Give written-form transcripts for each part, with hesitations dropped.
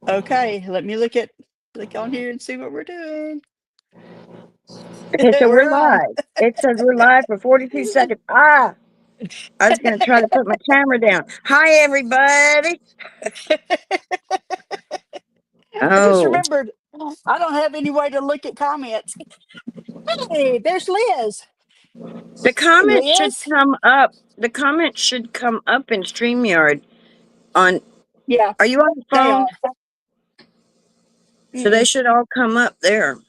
Okay, let me click on here and see what we're doing. Okay, so we're We're on. live. It says we're live for 42 seconds. I was going to try to put my camera down. Hi, everybody. I just Oh, remembered I don't have any way to look at comments. Hey, there's Liz. the Hey, comments should Liz. come up. The comments should come up in StreamYard. On, Yeah, are you on the they phone? are. So they Mm-mm. should all come up there.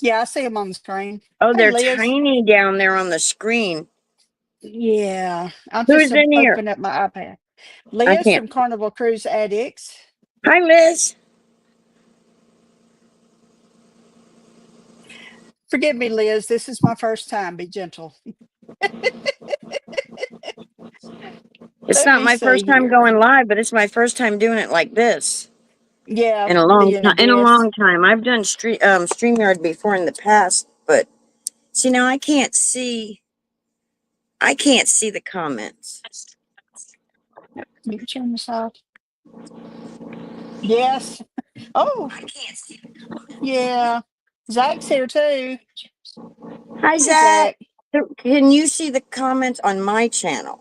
Yeah, I see them on the screen. Oh, Hey, they're Liz. tiny down there on the screen. Yeah, I'm Who's just in here? open up my iPad. I Liz can't. from Carnival Cruise Addicts. Hi, Liz. Forgive me, Liz. This is my first time. Be gentle. It's Let not me my see first time here. going live, but it's my first time doing it like this. Yeah, In a long being a time. In a guest. long time, I've done StreamYard before in the past, but see now I can't see. I can't see the comments. You can turn this off. Yes. Oh, I can't see. yeah. Zach's here too. Hi, Hey, Zach. Zach. Can you see the comments on my channel?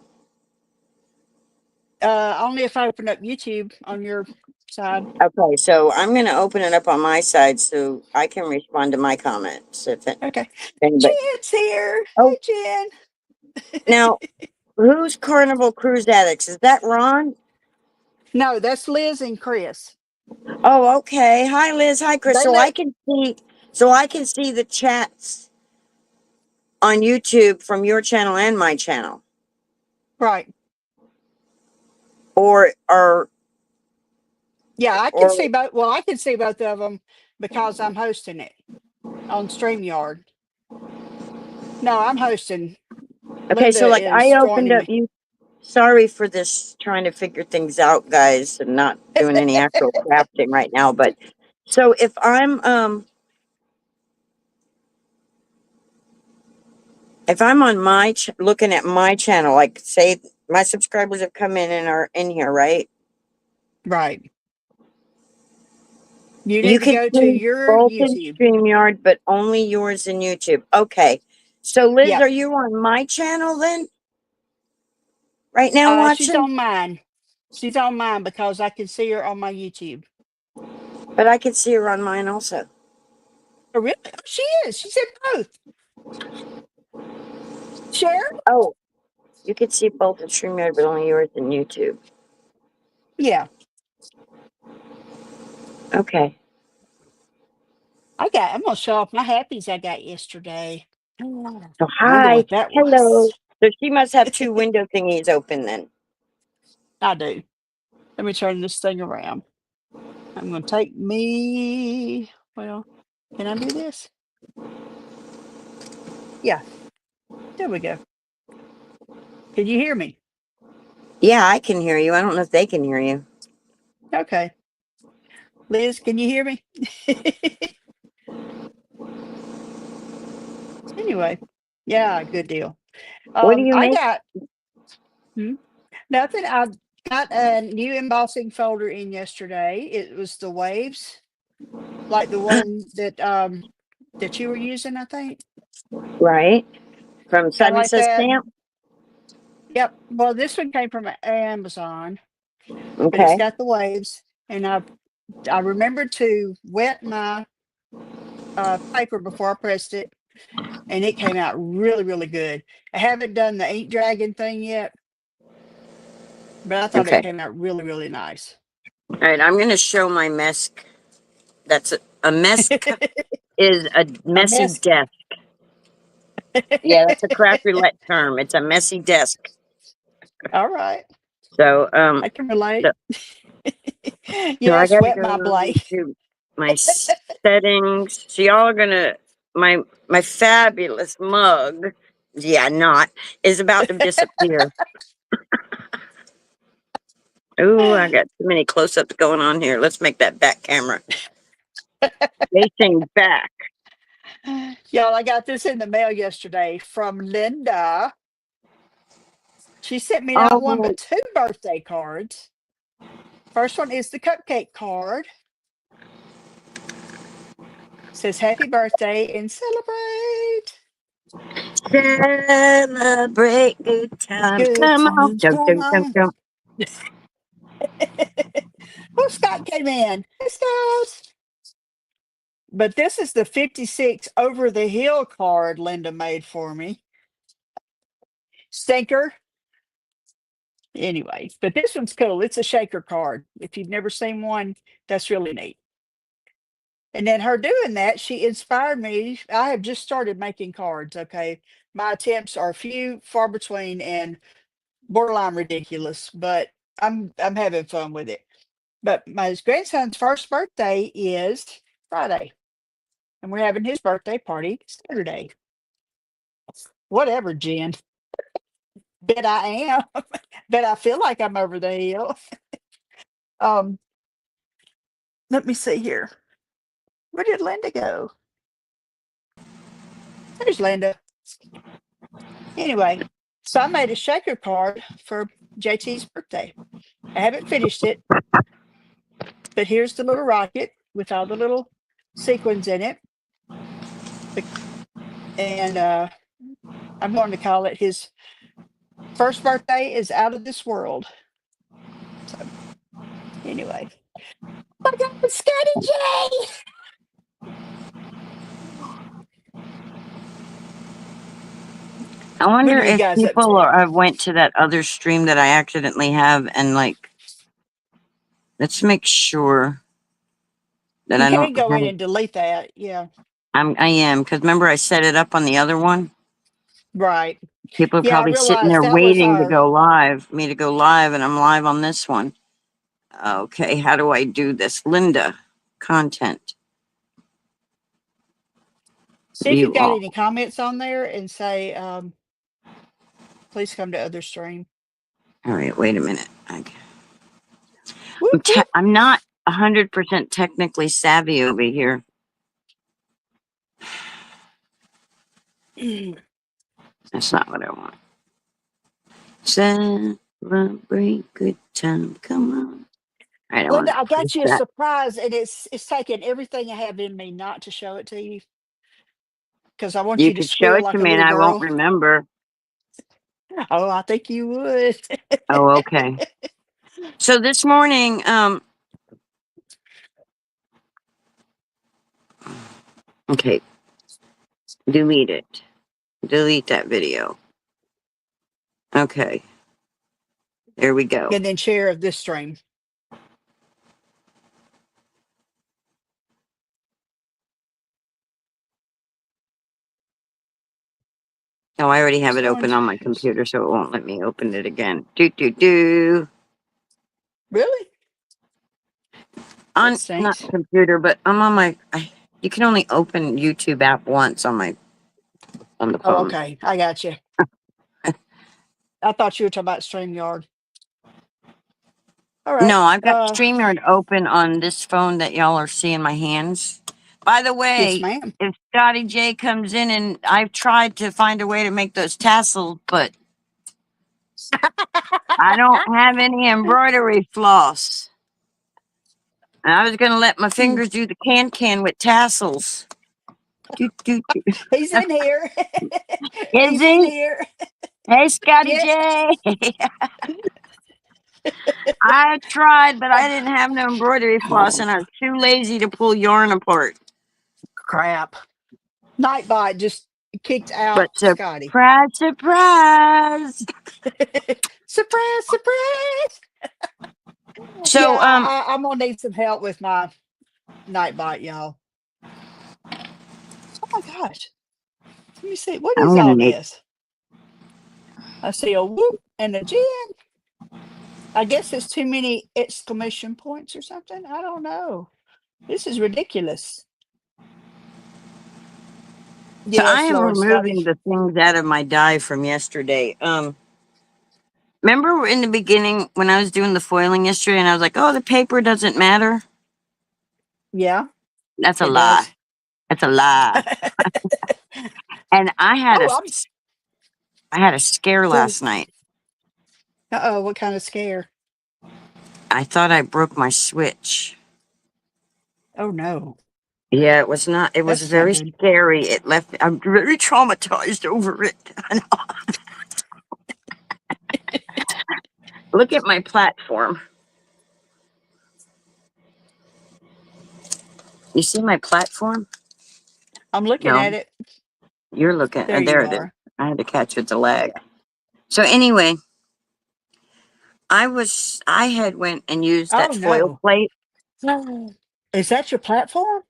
Only if I open up YouTube on your side. Okay, so I'm going to open it up on my side so I can respond to my comments. If Okay. anybody. Jen's here. Oh, Hey, Jen. now who's Carnival Cruise Addicts? Is that Ron? No, that's Liz and Chris. Oh, okay. Hi, Liz. Hi, Chris. They So I let can see. So I can see the chats on YouTube from your channel and my channel, right. or Yeah, I can or see both. Well, I can see both of them because I'm hosting it on StreamYard. No, I'm hosting. okay. So Linda like is I opened joining up me. you. Sorry for this, trying to figure things out, guys, and not doing any actual crafting right now. But so if I'm on my looking at my channel, like say my subscribers have come in and are in here, right? Right. You You need to can go to see your both in YouTube. StreamYard, but only yours in YouTube. Okay. So Liz, Yep. are you on my channel then? Right now She's watching? on mine. She's on mine because I can see her on my YouTube. But I can see her on mine also. Oh, really? Oh, she is. She's in both. Share? Oh, you can see both in StreamYard, but only yours in YouTube. Yeah. Okay. I'm gonna show off my happies I got yesterday. Oh, So wonder hi. what that Hello. was. So she must have two window thingies open then. I do. Let me turn this thing around. I'm gonna take me. Well, can I do this? Yeah. There we go. Can you hear me? Yeah, I can hear you. I don't know if they can hear you. Okay. Liz, can you hear me? Anyway, yeah, good deal. What do you I make? got nothing. I got a new embossing folder in yesterday. It was the waves, like the one that you were using, I think. Right. From Kind of Sudden like Says that. Stamp. Yep. Well, this one came from Amazon, but it's Okay. got the waves, and I remembered to wet my paper before I pressed it, and it came out really, really good. I haven't done the ink dragon thing yet, but I thought it Okay. came out really, really nice. All right. I'm going to show my mess. That's a mess is a A messy mess. desk. Yeah, that's a craft roulette term. It's a messy desk. All right. So I can relate. so, so I Yes, got to wet go my blade. to my settings. So y'all are gonna my fabulous mug. Yeah, not is about to disappear. Ooh, I got too many close-ups going on here. Let's make that back camera facing back. Y'all, I got this in the mail yesterday from Linda. She sent me not one Oh, but two birthday cards. First one is the cupcake card. Says happy birthday and celebrate. Celebrate good times. Good Come on. times, Jump, come jump, jump, on. jump. Well, Scott came in. Hey, Scott. But this is the 56 over the hill card Linda made for me. Stinker. Anyway, but this one's cool. It's a shaker card. If you've never seen one, that's really neat. And then her doing that, she inspired me. I have just started making cards. Okay. My attempts are few, far between, and borderline ridiculous, but I'm having fun with it. But my grandson's first birthday is Friday, and we're having his birthday party Saturday. Whatever, Jen. Bet I am. Bet I feel like I'm over the hill. Um, let me see here. Where did Linda go? There's Linda. Anyway, so I made a shaker card for JT's birthday. I haven't finished it, but here's the little rocket with all the little sequins in it. And I'm going to call it his first birthday is out of this world. So anyway, my God, Scotty J. I What wonder are you if guys up people to? are went to that other stream that I accidentally have and like, let's make sure that You I don't can't go have in it. and delete that. Yeah, I am, because remember I set it up on the other one? right. People are Yeah, I probably sitting realized there that was waiting to our. go live, me to go live, and I'm live on this one. Okay, how do I do this? Linda, content, See if you've view got all. any comments on there and say, please come to other stream. All right, wait a minute. Whoop, whoop. I'm not 100% technically savvy over here. That's not what I want. Celebrate good time. Come on. All right, I want Linda, to I got push you a that. surprise, and it's taking everything I have in me not to show it to you because I want You you to could show squeal it to like a me and little I won't girl. remember. Oh, I think you would. Oh, okay. So this morning, okay, delete it. Delete that video. Okay, there we go. And then share of this stream. Oh, I already have Just it going open to. on my computer, so it won't let me open it again. Do. Really? That On not stinks. computer, but I'm on my. You can only open YouTube app once on the Oh, phone. okay. I got you. I thought you were talking about StreamYard. All right. No, I've got StreamYard open on this phone that y'all are seeing my hands. By the Yes, way, ma'am. if Scotty J comes in and I've tried to find a way to make those tassels, but I don't have any embroidery floss. And I was gonna let my fingers do the can with tassels. Do. He's in here. Is He's in he? here. Hey, Scotty Yeah. J. I tried, but I didn't have no embroidery floss, and I was too lazy to pull yarn apart. Crap. Nightbot just kicked out But Scotty. surprise! Surprise, surprise. Yeah, So, I'm gonna need some help with my Nightbot, y'all. Oh my gosh. Let me see. What is I'm gonna all need. this? I see a whoop and a Jen. I guess it's too many exclamation points or something. I don't know. This is ridiculous. So I Yes, am Lord Scotty. removing the things out of my die from yesterday. Remember in the beginning when I was doing the foiling yesterday, and I was like, "Oh, the paper doesn't matter." Yeah, That's a it lie. does. That's a lie. And Oh, I'm I had a scare so. last night. Uh oh, what kind of scare? I thought I broke my switch. Oh no, Yeah, it was not. It was that's not very good. scary. It left. I'm very traumatized over it. Look at my platform. You see my platform? I'm looking No, at it. you're looking. There There you it is. are. I had to catch it, the lag. So anyway, I had went and used Oh that foil no. plate. Is that your platform?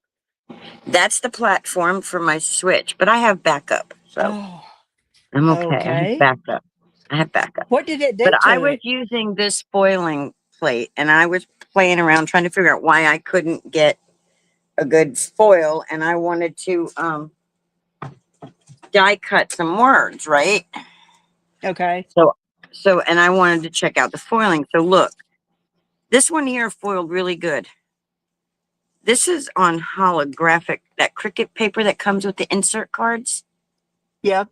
That's the platform for my switch, but I have backup, so Oh, I'm okay. I have okay. backup. I have backup. What did it But do I to was it? using this foiling plate, and I was playing around trying to figure out why I couldn't get a good foil, and I wanted to die cut some words, right? Okay. So and I wanted to check out the foiling. So look, this one here foiled really good. This is on holographic, that Cricut paper that comes with the insert cards. Yep.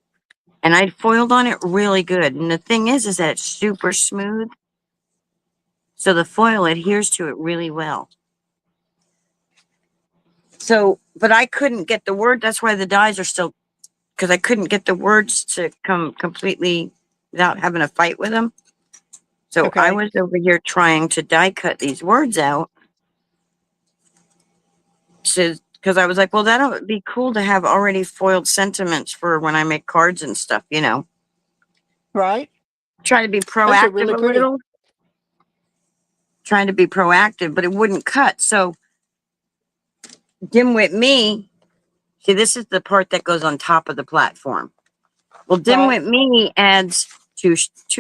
And I foiled on it really good. And the thing is that it's super smooth. So the foil adheres to it really well. So, but I couldn't get the word. That's why the dies are still, because I couldn't get the words to come completely without having a fight with them. So I Okay. was over here trying to die cut these words out. Because I was like, well, that'll be cool to have already foiled sentiments for when I make cards and stuff, Right. Try to be Those are proactive really a pretty. little, trying to be proactive, but it wouldn't cut. So dimwit me, see, this is the part that goes on top of the platform. Well, Right. dimwit me adds two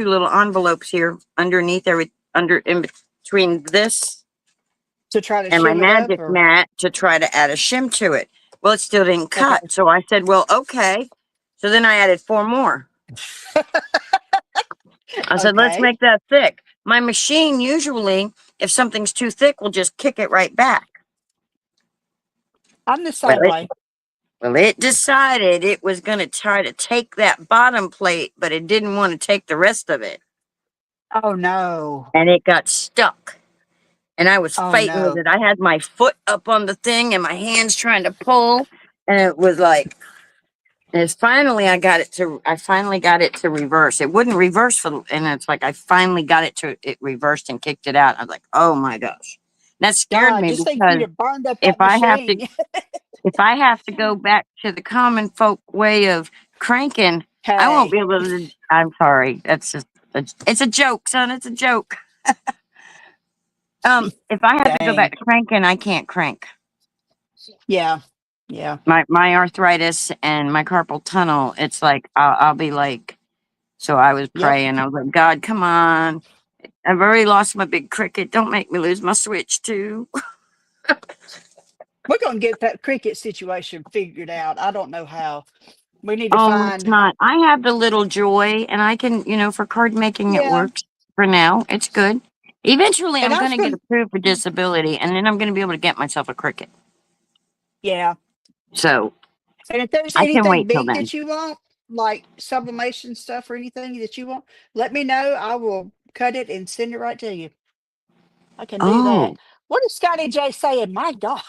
little envelopes here underneath under in between this To try to and my shim it up magic or mat to try to add a shim to it. Well, it still didn't okay. cut. So I said, well, okay. So then I added 4 more. I said, let's Okay. make that thick. My machine usually, if something's too thick, will just kick it right back. I'm the Well, same way. it decided it was going to try to take that bottom plate, but it didn't want to take the rest of it. Oh no. And it got stuck. And I was Oh fighting with no. it. I had my foot up on the thing and my hands trying to pull. And it was like, and I finally got it to reverse. It wouldn't reverse and it's like I finally got it reversed and kicked it out. I was like, oh my gosh. That scared God, me just think if you'd because have burned up if that I have to machine. if I have to go back to the common folk way of cranking, I won't Hey. be able to. I'm sorry. That's just it's a joke, son. It's a joke. If I have to go back Dang. to cranking, I can't crank. Yeah. Yeah. My arthritis and my carpal tunnel. It's like I'll be like. So I was Yep. praying. I was like, God, come on. I've already lost my big cricket. Don't make me lose my switch too. We're gonna get that cricket situation figured out. I don't know how. We need to Oh, it's find not. I have the little joy, and I can, for card making, it yeah. works for now. It's good. Eventually, And I'm I going was to get gonna approved for disability, and then I'm going to be able to get myself a cricket. yeah. So And if there's I can anything wait till big then. that you want, like sublimation stuff or anything that you want, let me know. I will cut it and send it right to you. I can do that. Oh, What is Scotty J saying? My God.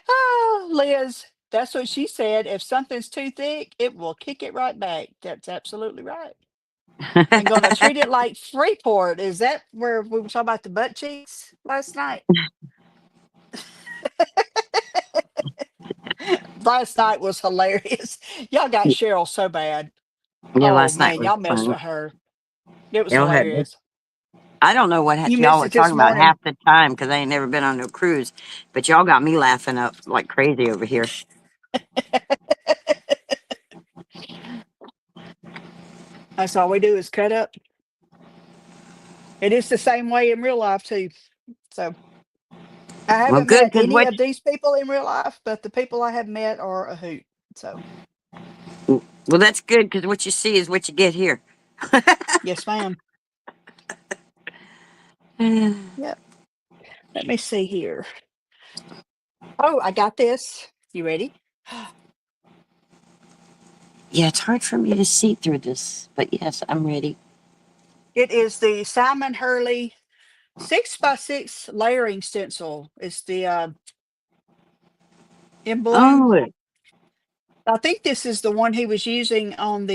Oh, Liz, that's what she said. If something's too thick, it will kick it right back. That's absolutely right. And gonna treat it like Freeport. Is that where we were talking about the butt cheeks last night? Last night was hilarious. Y'all got Cheryl so bad. yeah, Oh last night man, was y'all messed fun. with her. It was Y'all had this. hilarious. I don't know what You y'all missed were it this talking about morning. half the time because I ain't never been on no cruise, but y'all got me laughing up like crazy over here. That's all we do is cut up. It is the same way in real life too. So I Well, haven't good met because any of these people in real life, but the people I have met are a hoot. So that's good because what you see is what you get here. yes, ma'am. Yeah, Yep. Let me see here. Oh, I got this. You ready? it's hard for me to see through this, but yes, I'm ready. It is the Simon Hurley 6x6 layering stencil is the in blue. Oh, I think this is the one he was using on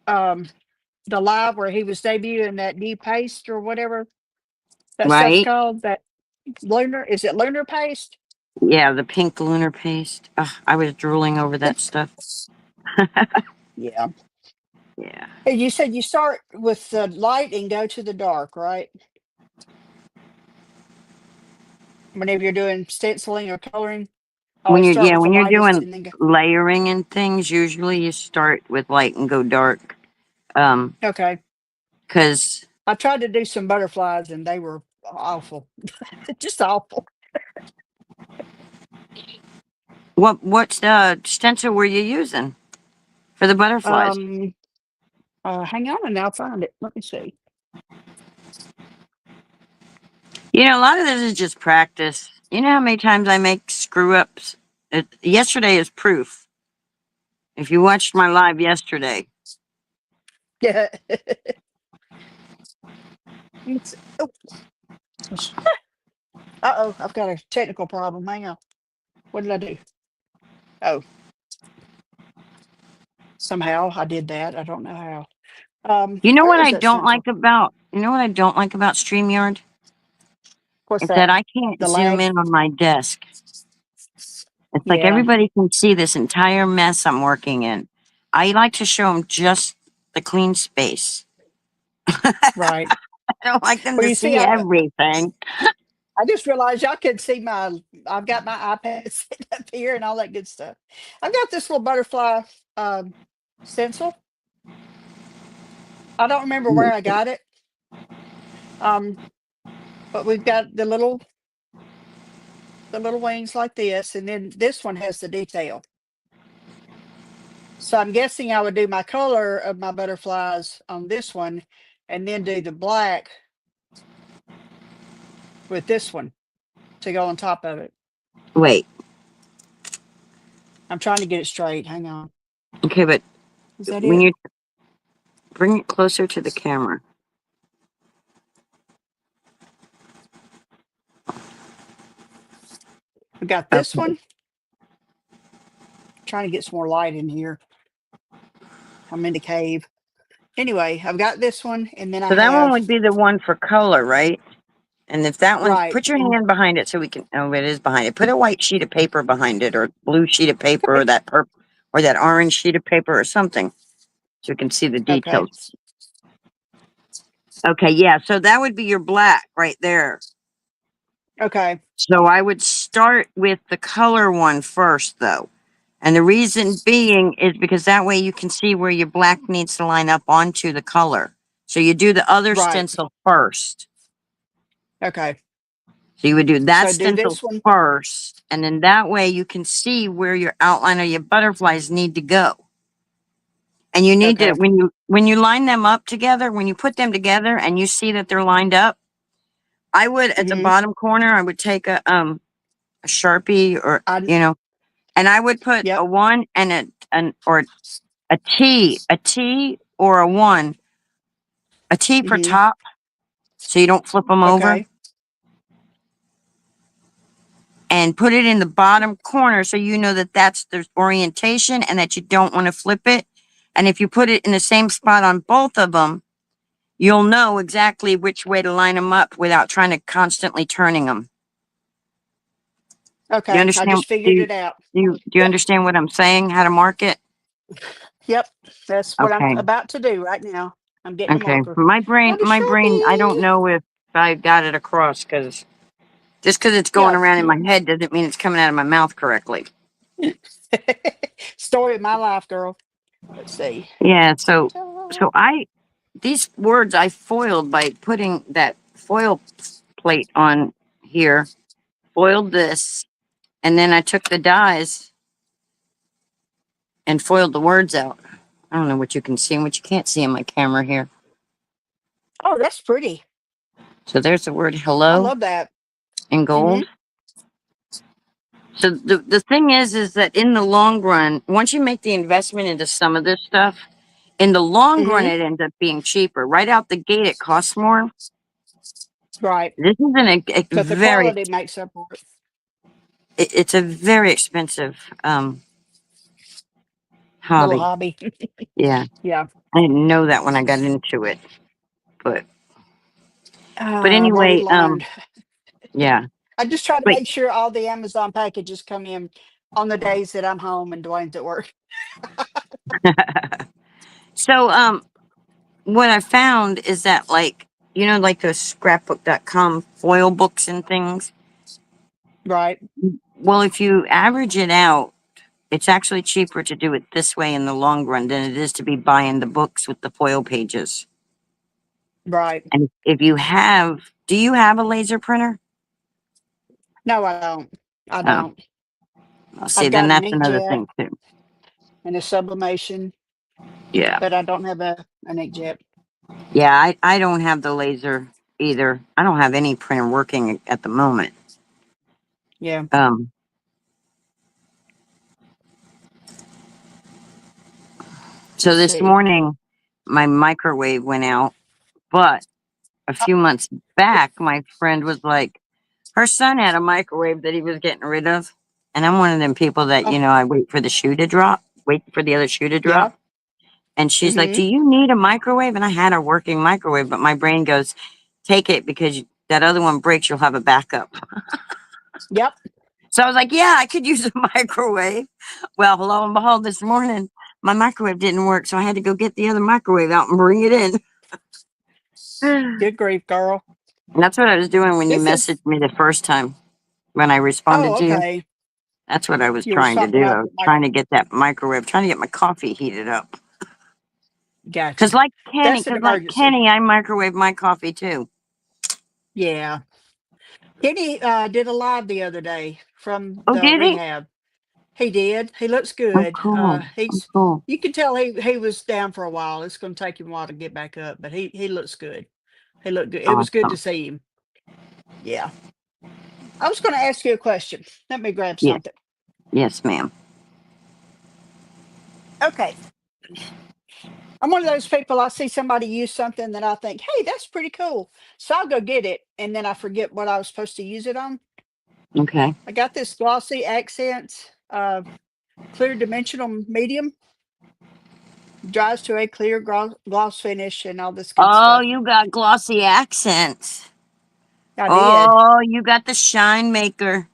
um the live where he was debuting that new paste or whatever that stuff's right. called. That lunar, is it lunar paste? Yeah, the pink lunar paste. Ugh, I was drooling over that stuff. Yeah. Yeah. And you said you start with the light and go to the dark, right? Whenever you're doing stenciling or coloring, always start with the When you're lightest doing and then go. layering and things, usually you start with light and go dark. Okay. Cause I tried to do some butterflies and they were awful. Just awful. what stencil were you using for the butterflies? Um hang on and I'll find it. Let me see. You know, a lot of this is just practice. You know how many times I make screw ups? Yesterday is proof. If you watched my live yesterday, Yeah. Oh, uh-oh, I've got a technical problem. Hang on. What did I do? Oh, somehow I did that. I don't know how. you know what Where is I that don't like stencil? about you know what I don't like about StreamYard What's is that that? I can't The zoom lag? in on my desk. It's like Yeah, everybody can see this entire mess I'm working in. I like to show them just the clean space. right. I don't like them Well, to you see, see everything. I just realized y'all can see I've got my iPad sitting up here and all that good stuff. I've got this little butterfly um, stencil. I don't remember where I got it, um, but we've got the little wings like this, and then this one has the detail. So I'm guessing I would do my color of my butterflies on this one, and then do the black with this one to go on top of it. Wait, I'm trying to get it straight. Hang on. okay, but Is that when it? you bring it closer to the camera, We got this okay. one. Trying to get some more light in here. I'm in the cave. Anyway, I've got this one, and then I So that one have would be the one for color, right? And if that one, right. put your And hand behind it so we can. Oh, it is behind it. Put a white sheet of paper behind it, or blue sheet of paper, or okay, that purple, or that orange sheet of paper, or something, so you can see the okay, details. Okay, yeah. So that would be your black right there. okay. So I would start with the color one first, though. And the reason being is because that way you can see where your black needs to line up onto the color. So you do the other Right. stencil first. Okay. So you would do that So do stencil this one. first, and then that way you can see where your outline of your butterflies need to go. And you need to Okay. when you line them up together, when you put them together and you see that they're lined up, I would at the Mm-hmm. bottom corner, I would take a Sharpie or I and I would put a yep. one and an or a T or a one, a T for Mm-hmm. top, so you don't flip them over, Okay. and put it in the bottom corner so you know that that's the orientation and that you don't want to flip it. And if you put it in the same spot on both of them, you'll know exactly which way to line them up without trying to constantly turning them. Do you Okay. I understand? just figured it out. Do you Yep. understand what I'm saying? How to mark it? Yep. That's what I'm Okay. about to do right now. I'm getting a Okay. marker. Got a My brain, I don't Sharpie. know if I got it across because just because it's going Yeah. around in my head doesn't mean it's coming out of my mouth correctly. Story of my life, girl. Let's see. Yeah. Ta-da. So these words I foiled by putting that foil plate on here, foiled this, and then I took the dies and foiled the words out. I don't know what you can see and what you can't see in my camera here. Oh, that's pretty. So there's the word I hello love that. in Mm-hmm. gold. So the thing is that in the long run, once you make the investment into some of this stuff, in the long run Mm-hmm. it ends up being cheaper. Right out the gate, it costs more. Right. This is a But the very, quality makes up for it. it's a very expensive Little hobby. hobby. Yeah, Yeah. I didn't know that when I got into it, but I've already anyway, learned. yeah, I just try to but make sure all the Amazon packages come in on the days that I'm home and Dwayne's at work. so what I found is that like like those scrapbook.com foil books and things. Right. Well, if you average it out, it's actually cheaper to do it this way in the long run than it is to be buying the books with the foil pages. Right. And if you have, do you have a laser printer? No, I don't. I Oh, don't. well, see, I've then got an that's another inkjet thing too. and a sublimation, Yeah. but I don't have an inkjet. Yeah, I don't have the laser either. I don't have any printer working at the moment. Yeah. Um, so Let's this see. morning my microwave went out, but a Uh, few months back my friend was like, her son had a microwave that he was getting rid of. And I'm one of them people that, oh, I wait for the shoe to drop, wait for the other shoe to yeah. drop. And she's like, Mm-hmm. do you need a microwave? And I had a working microwave, but my brain goes, take it because that other one breaks, you'll have a backup. Yep. So I was like, yeah, I could use a microwave. Well, lo and behold, this morning, my microwave didn't work. So I had to go get the other microwave out and bring it in. Good grief, girl. And that's what I was doing when you This is messaged me the first time when I responded oh, to you. okay. That's what I was You were trying to talking do. about I was the mic. trying to get that microwave, trying to get my coffee heated up. Gotcha. That's an Cause like emergency. Kenny, I microwave my coffee too. Yeah. Kenny did a live the other day from Oh, the did he? rehab. He did. He looks Oh, good. cool. Oh, He's cool. you can tell he was down for a while. It's going to take him a while to get back up, but he looks good. He looked good. It was good to Awesome. see him. Yeah. I was going to ask you a question. Let me grab Yes, something. yes, ma'am. Okay. I'm one of those people. I see somebody use something that I think, hey, that's pretty cool. So I'll go get it, and then I forget what I was supposed to use it on. Okay. I got this glossy accents, clear dimensional medium, dries to a clear gloss finish, and all this good Oh, stuff. you got glossy accents. I did. Oh, you got the shine maker.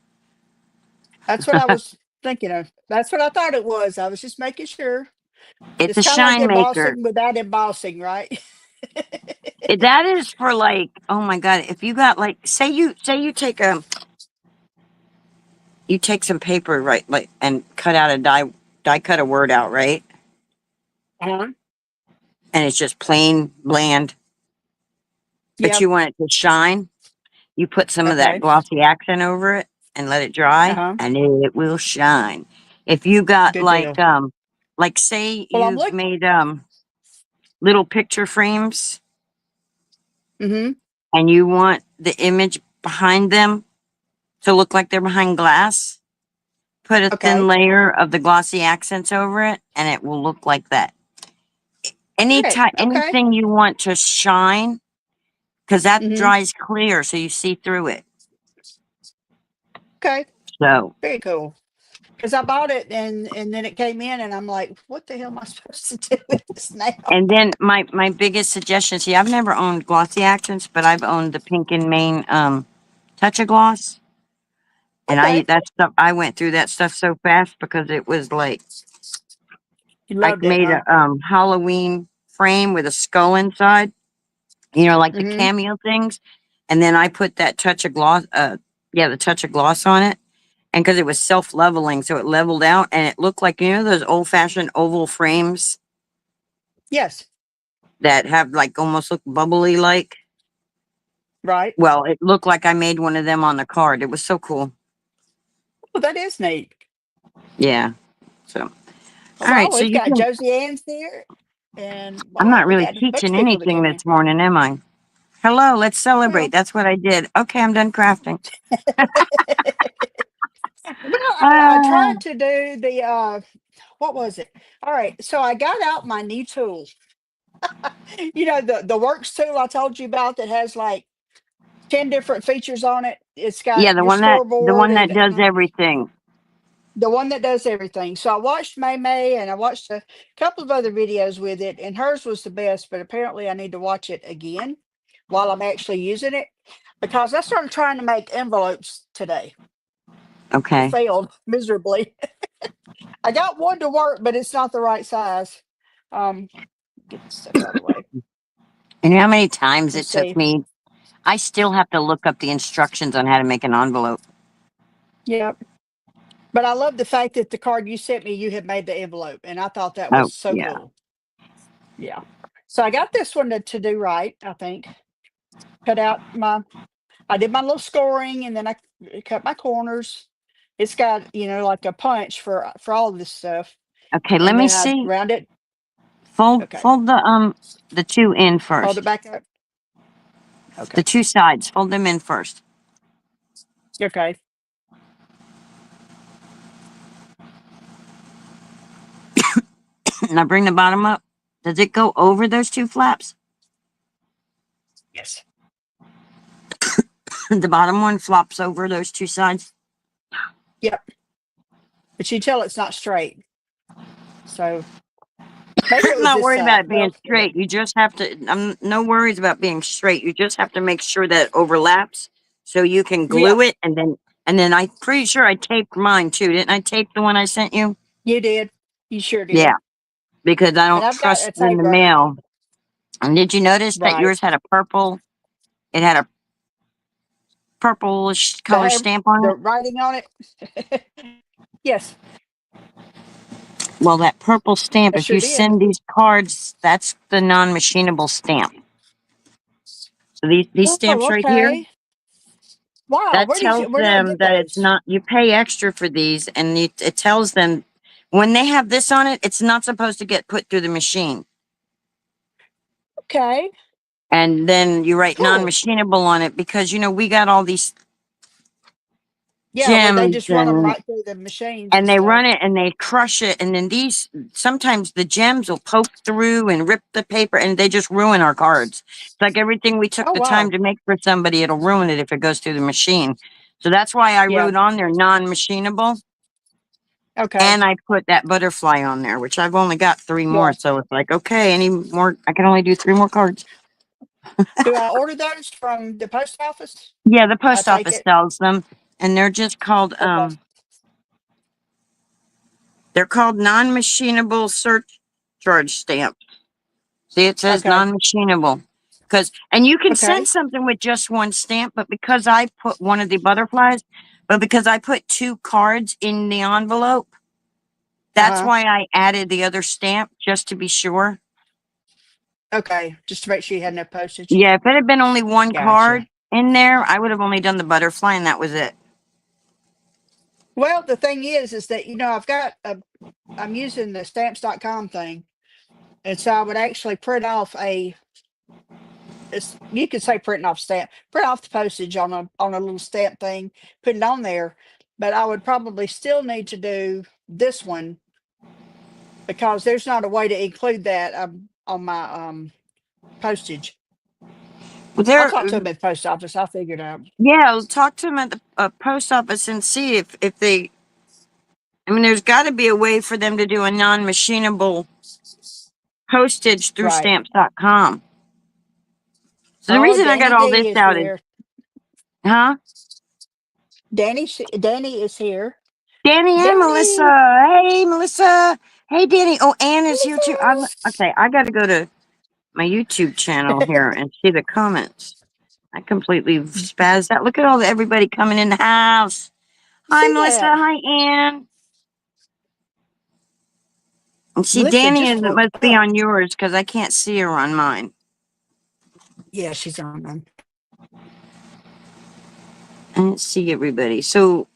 That's what I was thinking of. That's what I thought it was. I was just making sure. It's It's a kind of like shine maker. embossing without embossing, right? That is for like, oh my God, if you got like, say you take you take some paper, right, like, and cut out a die cut a word out, right? Uh-huh. And it's just plain bland, but Yep. you want it to shine. You put some of that Okay. glossy accent over it and let it dry, Uh-huh. and it will shine. If you got Good deal. like say Well, I'm you've looking. made little picture frames Mm-hmm. and you want the image behind them to look like they're behind glass, put a thin Okay. layer of the glossy accents over it and it will look like that. Great. Okay. Anything you want to shine, because that Mm-hmm. dries clear so you see through it. Okay. So, Very cool. Because I bought it and then it came in and I'm like, what the hell am I supposed to do with this now? and then my biggest suggestion, see, I've never owned glossy accents, but I've owned the Pink and Main Touch a Gloss. And Okay. that stuff, I went through that stuff so fast because it was like, You I loved it, made huh? a Halloween frame with a skull inside, like the Mm-hmm. cameo things. And then I put that touch of gloss, the touch of gloss on it. And because it was self leveling, so it leveled out and it looked like, those old fashioned oval frames Yes. that have like almost look bubbly like. Right. Well, it looked like I made one of them on the card. It was so cool. Well, that is neat. Yeah. So, all Wow, right. So we've you got can, Josie Ann's here. And I'm wow, not we really got a bunch teaching of people that anything came in. this morning, am I? Hello, let's celebrate. Well, That's what I did. Okay, I'm done crafting. I Ah, tried to do the what was it? All right, so I got out my new tool. The works tool I told you about that has like 10 different features on it. It's Yeah, got your scoreboard that and does everything. the one that does everything. So I watched May May and I watched a couple of other videos with it, and hers was the best, but apparently I need to watch it again while I'm actually using it because I started trying to make envelopes today. It Okay. failed miserably. I got one to work, but it's not the right size. Um, get this stuff out of the way. And you know how many times Let's it took see. me? I still have to look up the instructions on how to make an envelope. Yep. But I love the fact that the card you sent me, you had made the envelope, and I thought that was Oh, so yeah. cool. Yeah. So I got this one to do right, I think. Cut out my I did my little scoring and then I cut my corners. It's got, like a punch for all of this stuff. Okay, let And me then I see. round it. Okay. Fold the two in Hold it first. back up. The Okay. two sides. Fold them in first. Okay. Now bring the bottom up. Does it go over those two flaps? Yes. The bottom one flops over those two sides. Yep. But you tell it's not straight. So maybe it I'm was not this worried side. about it Well, being straight. You just have to. I'm no worries about being straight. You just have to make sure that it overlaps, so you can yeah, glue it, and then I'm pretty sure I taped mine too. Didn't I tape the one I sent you? you did. You sure Yeah, did. because I And don't I've got trust a it in tape the runner. mail. And did you notice that Right. yours had a purple? It had a purplish The color stamp on the it. writing on it. Yes, Well, that purple stamp. I If sure you did. send these cards, that's the non-machinable stamp. So these stamps Oh, right here. okay. Wow. That tells Where did I them get that it's those? not, you pay extra for these, and it tells them when they have this on it, it's not supposed to get put through the machine. Okay. And then you write Cool. non-machinable on it because, we got all these Yeah, where they gems just run them right through the machines and and they stuff. run it and they crush it. And then sometimes the gems will poke through and rip the paper and they just ruin our cards. It's like everything we took Oh, the time wow. to make for somebody, it'll ruin it if it goes through the machine. So that's why I Yeah. wrote on there non-machinable. Okay. And I put that butterfly on there, which I've only got three more. Yeah. So it's like, okay, any more? I can only do three more cards. Do I order those from the post office? Yeah, the I post take office it. sells them, and Okay. they're called non-machinable surcharge stamps. See, it says Okay. non-machinable and you can send Okay. something with just one stamp, but because I put one of the butterflies, but because I put two cards in the envelope, that's Uh-huh. why I added the other stamp just to be sure. Okay. Just to make sure you had no postage. Yeah, if it had been only one card Gotcha. in there, I would have only done the butterfly and that was it. Well, the thing is that, I'm using the stamps.com thing. And so I would actually print off you could say print off the postage on a little stamp thing, put it on there. But I would probably still need to do this one because there's not a way to include that on my postage. Well, I'll talk to them at the post office. I'll figure it out. yeah, I'll talk to them at the post office and see if they. I mean, there's got to be a way for them to do a non-machinable postage through Right. stamps.com. So the Oh, reason I got Danny all this D is out is, here. huh? Danny is here. Danny and Danny. Melissa. Hey, Melissa. Hey, Danny. Oh, Ann is here too. Melissa. Okay. I got to go to my YouTube channel here and see the comments. I completely spazzed out. Look at everybody coming in the house. Hi, See Melissa. that? Hi, Ann. And see, Melissa Danny just is, it woke must be up. on yours because I can't see her on mine. Yeah, she's on them. I don't see everybody. So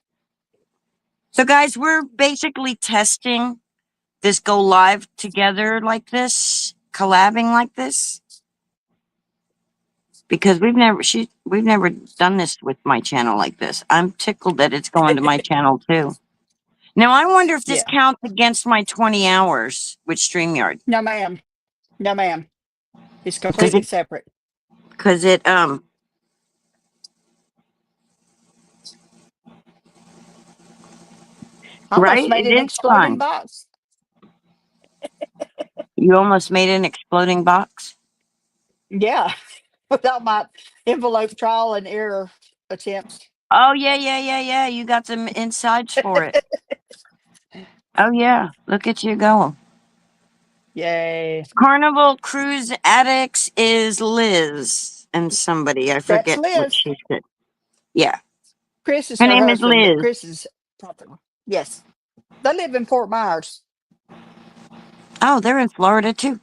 guys, we're basically testing this go live together like this, collabing like this, because we've never done this with my channel like this. I'm tickled that it's going to my channel too. Now I wonder if this Yeah. counts against my 20 hours with StreamYard. No, ma'am. No, ma'am. It's Because completely separate. because it I almost Right? made It an is exploding fun. box. You almost made an exploding box. Yeah, without my envelope trial and error attempts. Oh yeah, yeah, yeah, yeah. You got some insides for it. Oh yeah. Look at you go. Yay. Carnival Cruise Addicts is Liz and somebody. I That's forget what Liz. she said. Yeah. Chris is Her her name is husband, but Liz. Chris is proper. Yes. They live in Fort Myers. Oh, they're in Florida too.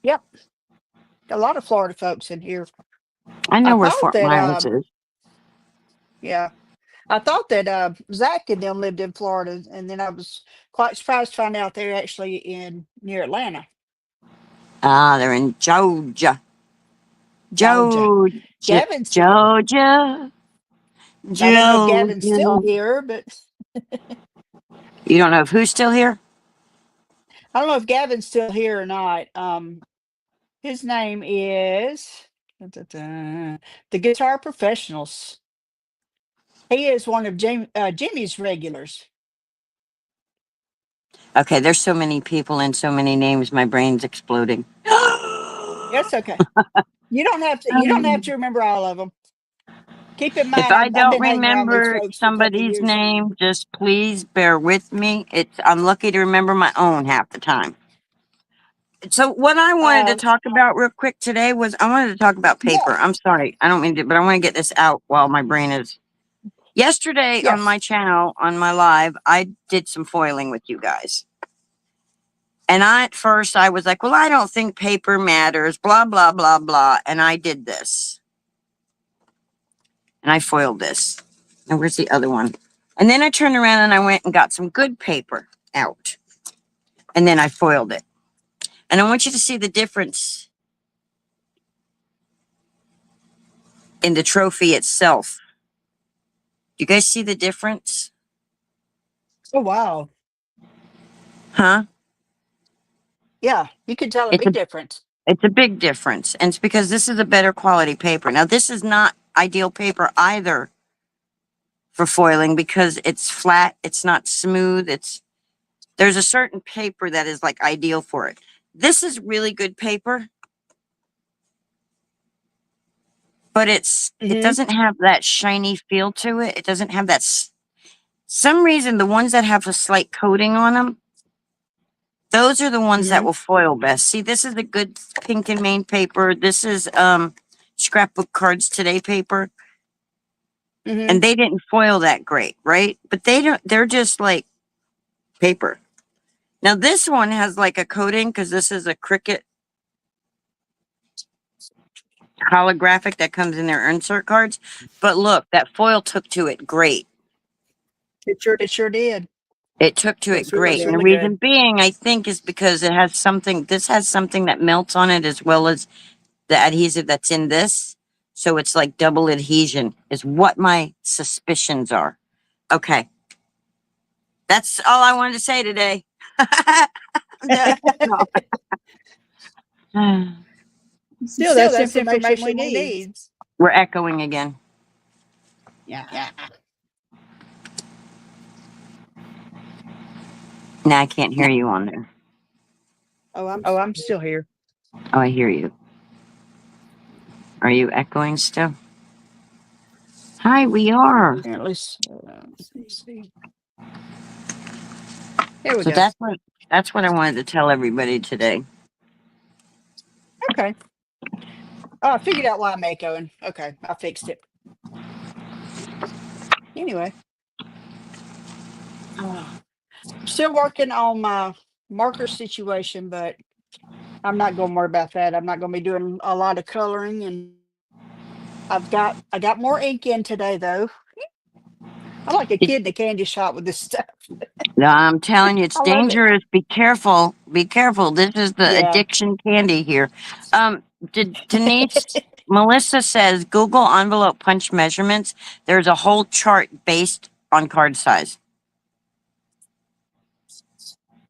Yep. A lot of Florida folks in here. I I know where thought Fort that Myers is. yeah. I thought that Zach and them lived in Florida, and then I was quite surprised to find out they're actually in near Atlanta, Ah, they're in Georgia. Georgia. Georgia. Gavin's Georgia. I don't know if Gavin's still Georgia. here, but You don't know if who's still here? I don't know if Gavin's still here or not. His name is the Guitar Professionals. He is one of Jimmy's regulars. Okay, there's so many people and so many names, my brain's exploding. That's okay. You don't have to. You don't have to remember all of them. Keep in If mind, I I've don't been hanging around these remember folks for a couple of somebody's years now. name, just please bear with me. I'm lucky to remember my own half the time. So what I wanted to Uh, talk about real quick today was I wanted to talk about yeah, paper. I'm sorry. I don't mean to, but I want to get this out while my brain is. Yesterday on yes. my channel, on my live, I did some foiling with you guys. And at first I was like, well, I don't think paper matters, blah, blah, blah, blah. And I did this. And I foiled this. And where's the other one? And then I turned around and I went and got some good paper out. And then I foiled it. And I want you to see the difference in the trophy itself. You guys see the difference? Oh wow. Huh? Yeah, you can tell a It's big a difference. it's a big difference. And it's because this is a better quality paper. Now this is not ideal paper either for foiling because it's flat, it's not smooth, there's a certain paper that is like ideal for it. This is really good paper, but it Hmm. doesn't have that shiny feel to it. It doesn't have that some reason the ones that have a slight coating on them, those are the ones that Hmm. will foil best. See, this is a good pink and main paper. This is scrapbook cards today paper, Hmm. and they didn't foil that great, right? But they're just like paper. Now this one has like a coating because this is a Cricut holographic that comes in their insert cards. But look, that foil took to it great. It sure did. It took to it Looks great. And the really good. reason being, I think, is because this has something that melts on it as well as the adhesive that's in this. So it's like double adhesion, is what my suspicions are. Okay. That's all I wanted to say today. I'm done. No. Still, that's information we need. We're echoing again. Yeah. Now I can't hear you on there. Oh, I'm still here. Oh, I hear you. Are you echoing still? Hi, we are. Here, let's see. Here we So go. that's what I wanted to tell everybody today. Okay. Oh, I figured out why I'm echoing. Okay, I fixed it. Anyway, I'm still working on my marker situation, but I'm not going to worry about that. I'm not going to be doing a lot of coloring, and I got more ink in today though. I'm like a It, kid in a candy shop with this stuff. no, I'm telling you, it's I love it. dangerous. Be careful. Be careful. This is the Yeah. addiction candy here. Denise, Melissa says Google envelope punch measurements. There's a whole chart based on card size.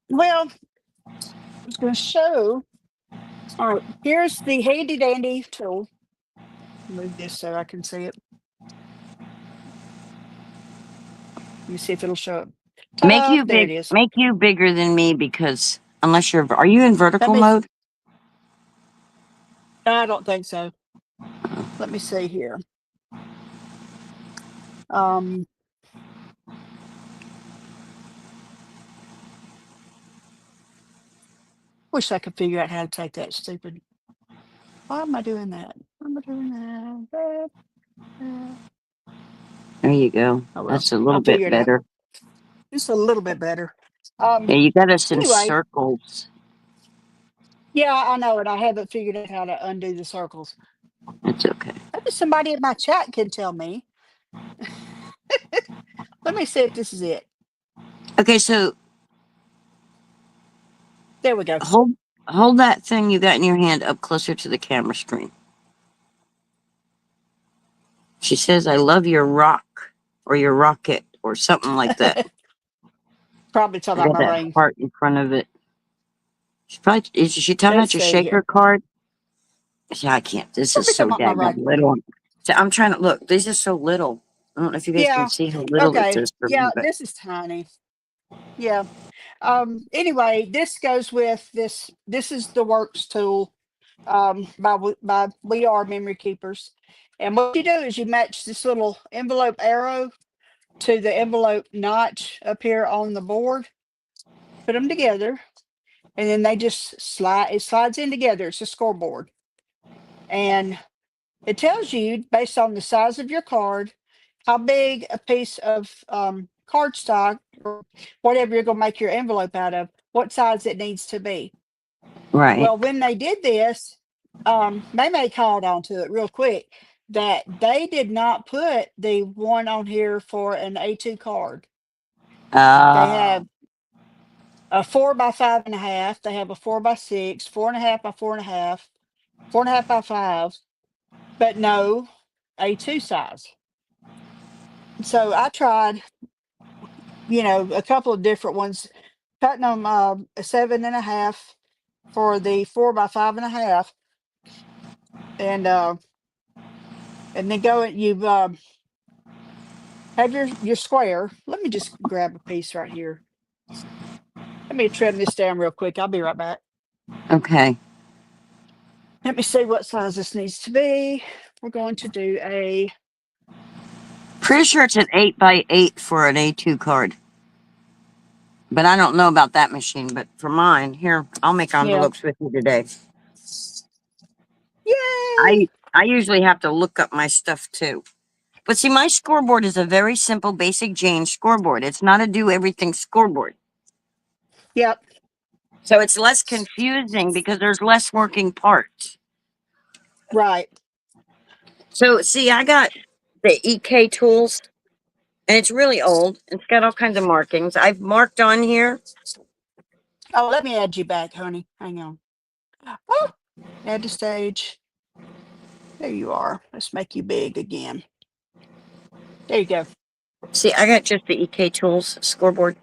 Well, I was going to show. All right, here's the handy dandy tool. Move this so I can see it. Let me see if it'll show up. Tough. There it is. Make you bigger than me because unless are you in Let vertical me. mode? I don't think so. Let me see here. Um, wish I could figure out how to take that stupid. Why am I doing that? Why am I doing that? There you go. Oh well, That's a I'll little bit figure it out. better. Just a little bit better. Yeah, you got us in Anyway, circles. yeah, I know it. I haven't figured out how to undo the circles. That's okay. Maybe somebody in my chat can tell me. Let me see if this is it. Okay, so There we go. hold that thing you got in your hand up closer to the camera screen. She says, "I love your rock or your rocket or something like that." Probably talking I about got my that ring. heart in front of it. Is she talking Let's about your see shaker here. card? Yeah, I can't. This is Probably so talking about my daggone ring. little. So I'm trying to look. These are so little. I don't know if you guys can Yeah. see how little this Okay. is for me, Yeah, but this is tiny. Yeah. Anyway, this goes with this. This is the Works tool by We Are Memory Keepers. And what you do is you match this little envelope arrow to the envelope notch up here on the board, put them together, and then they just slide, it slides in together. It's a scoreboard. And it tells you based on the size of your card, how big a piece of cardstock or whatever you're going to make your envelope out of, what size it needs to be. right. Well, when they did this, May called on to it real quick that they did not put the one on here for an A2 card. They Uh, have a 4 by 5.5. They have a 4 by 6, 4.5 by 4.5, 4.5 by 5, but no A2 size. So I tried, a couple of different ones, cutting them a 7.5 for the 4 by 5.5, and then go and you have your square. Let me just grab a piece right here. Let me trim this down real quick. I'll be right back. okay. Let me see what size this needs to be. We're going to do a Pretty sure it's an 8 by 8 for an A2 card. But I don't know about that machine. But for mine, here, I'll make yeah. envelopes with you today. Yay! I usually have to look up my stuff too. But see, my scoreboard is a very simple, basic Jane scoreboard. It's not a do everything scoreboard. Yep. So it's less confusing because there's less working parts. Right. So see, I got the EK tools and it's really old. It's got all kinds of markings. I've marked on here. Oh, let me add you back, honey. Hang on. Oh, add to stage. There you are. Let's make you big again. There you go. See, I got just the EK tools scoreboard.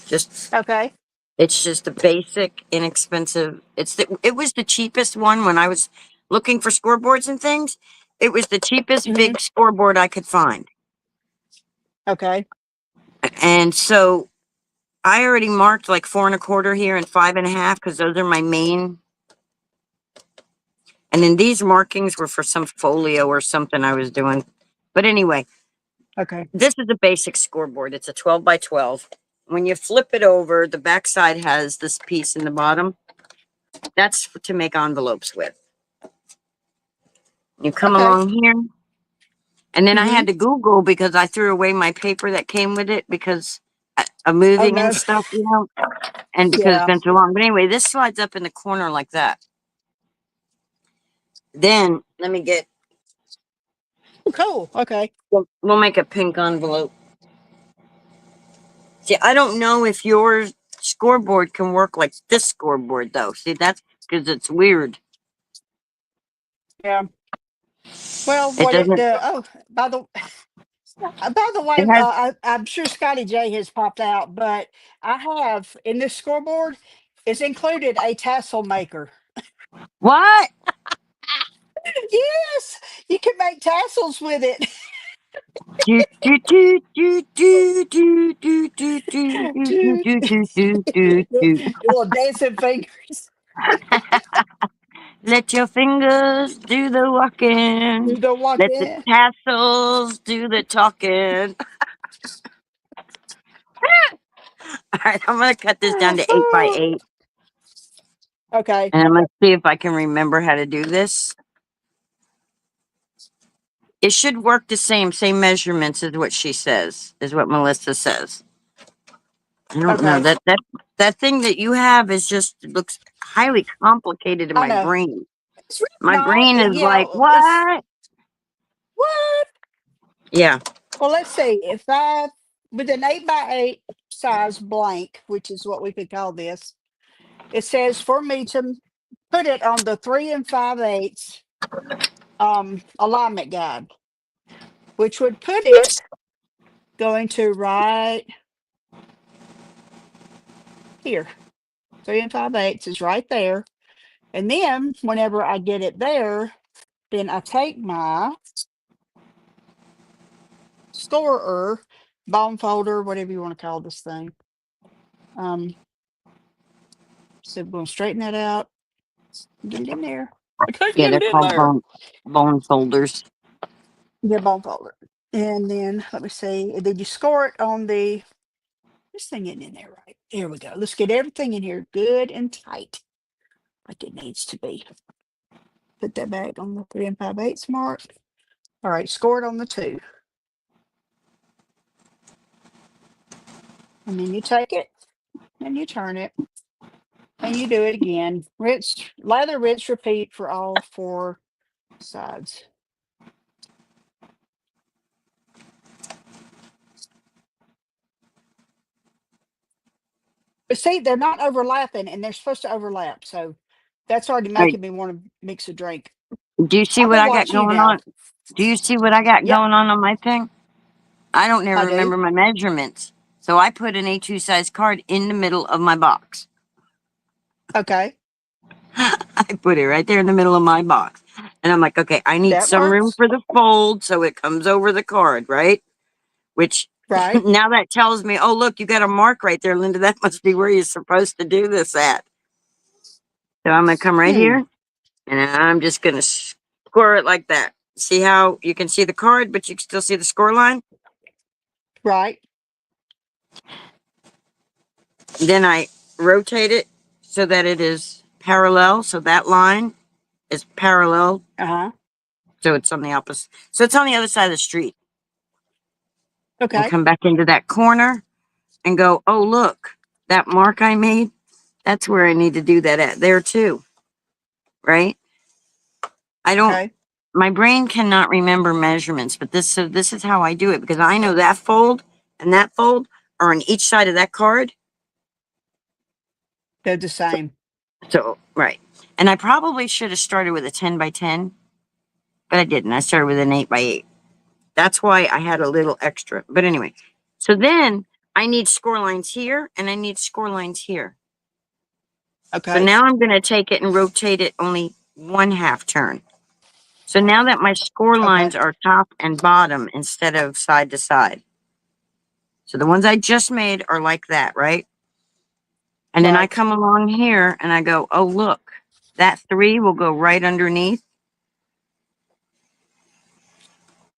Just Okay. it's just the basic, inexpensive. It was the cheapest one when I was looking for scoreboards and things. It was the cheapest Hmm. big scoreboard I could find. Okay. And so I already marked like 4 1/4 here and 5.5 because those are my main. And then these markings were for some folio or something I was doing. But anyway, Okay. this is a basic scoreboard. It's a 12 by 12. When you flip it over, the backside has this piece in the bottom. That's to make envelopes with. You come Okay. along here. And then I Hmm. had to Google because I threw away my paper that came with it because of Oh moving and no. stuff, and because it's Yeah. been too long. But anyway, this slides up in the corner like that. Then let me get, Oh, cool. Okay. we'll make a pink envelope. See, I don't know if your scoreboard can work like this scoreboard though. See, that's because it's weird. Yeah. Well, It what it doesn't, oh, by the it way, has, I'm sure Scotty J has popped out, but I have in this scoreboard is included a tassel maker. what? Yes, you can make tassels with it. Do, do, do, do, do, do, do, do, do, do, Do do, do, do, do, do. little dancing fingers. Let your fingers do the Do walking. the walk Let the in. tassels do the talking. All right, I'm gonna cut this down to 8 by 8, Okay. and I'm gonna see if I can remember how to do this. It should work the same measurements as what she says, is what Melissa says. I don't know Okay. that thing that you have is just looks highly complicated in I my know. brain. It's really My not. brain is You like, know, it's what? what? Yeah. Well, let's see. If I, with an 8 by 8 size blank, which is what we could call this, it says for me to put it on the 3 5/8 alignment guide, which would put it going to right here. 3 5/8 is right there. And then whenever I get it there, then I take my scorer, bone folder, whatever you want to call this thing. So we're going to straighten that out. Get it in there. I can't Yeah, get they're it in called there. bone folders. Yeah, bone folder. And then let me see. And then you score it on the, this thing isn't in there right. Here we go. Let's get everything in here good and tight, like it needs to be. Put that back on the 3 5/8 mark. All right, score it on the 2. And then you take it and you turn it and you do it again. Rinse, lather, rinse, repeat for all 4 sides. But see, they're not overlapping and they're supposed to overlap. So that's already All right. making me want to mix a drink. Do you see I'm what gonna I got watch you going now. on? Do you see what I got Yep, going on my thing? I don't never I do. remember my measurements. So I put an A2 size card in the middle of my box. Okay, I put it right there in the middle of my box. And I'm like, okay, I need that some room works. for the fold so it comes over the card, right? Which Right. now that tells me, oh, look, you got a mark right there, Linda. That must be where you're supposed to do this at. So I'm going to come right Hmm. here and I'm just going to score it like that. See how you can see the card, but you can still see the score line? Right. Then I rotate it so that it is parallel. So that line is parallel. Uh-huh. So it's on the opposite. So it's on the other side of the street. And Okay. come back into that corner and go, oh, look, that mark I made, that's where I need to do that at there too. Right? I don't, Okay. my brain cannot remember measurements, but so this is how I do it because I know that fold and that fold are on each side of that card. They're the same. So, right. And I probably should have started with a 10 by 10, but I didn't. I started with an 8 by 8. That's why I had a little extra. But anyway, so then I need score lines here and I need score lines here. So Okay. now I'm going to take it and rotate it only 1/2 turn. So now that my score Okay. lines are top and bottom instead of side to side. So the ones I just made are like that, right? And then I Right. come along here and I go, oh, look, that 3 will go right underneath,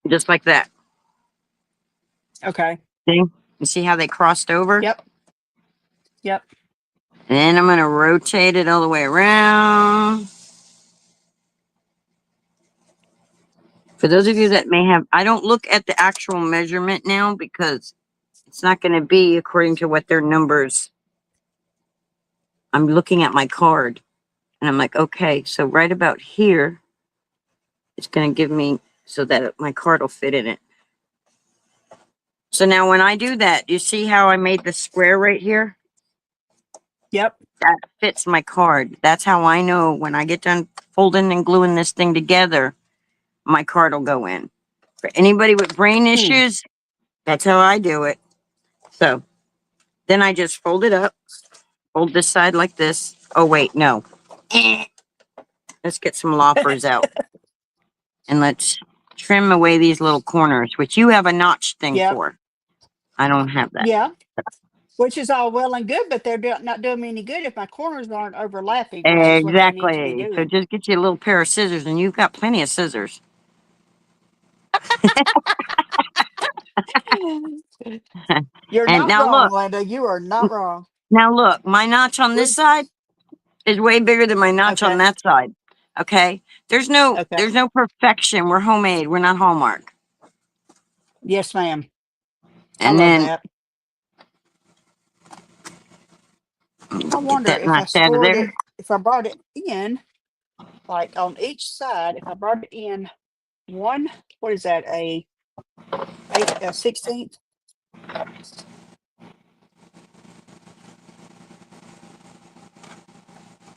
just like that. Okay. See? You see how they crossed over? Yep. Yep. And then I'm going to rotate it all the way around. For those of you that may have, I don't look at the actual measurement now because it's not going to be according to what their numbers. I'm looking at my card and I'm like, okay, so right about here, it's going to give me so that my card will fit in it. So now when I do that, you see how I made the square right here? Yep. That fits my card. That's how I know when I get done folding and gluing this thing together, my card will go in. For anybody with brain Hmm. issues, that's how I do it. So then I just fold it up, fold this side like this. Oh, wait, no. Let's get some loppers out and let's trim away these little corners, which you have a notch thing Yep. for. I don't have that. Yeah. Which is all well and good, but they're not doing me any good if my corners aren't overlapping, which is what they need to be Exactly. So doing. just get you a little pair of scissors, and you've got plenty of scissors. You're And not now wrong, look, Linda. You are not wrong. my notch on this We're side is way bigger than my notch on okay. that side. Okay. Okay. There's no perfection. We're homemade. We're not Hallmark. Yes, ma'am. I And love then that. I get wonder that if I notch out of stored there. it, if I brought it in, like on each side, if I brought it in one, what is that, a 16th?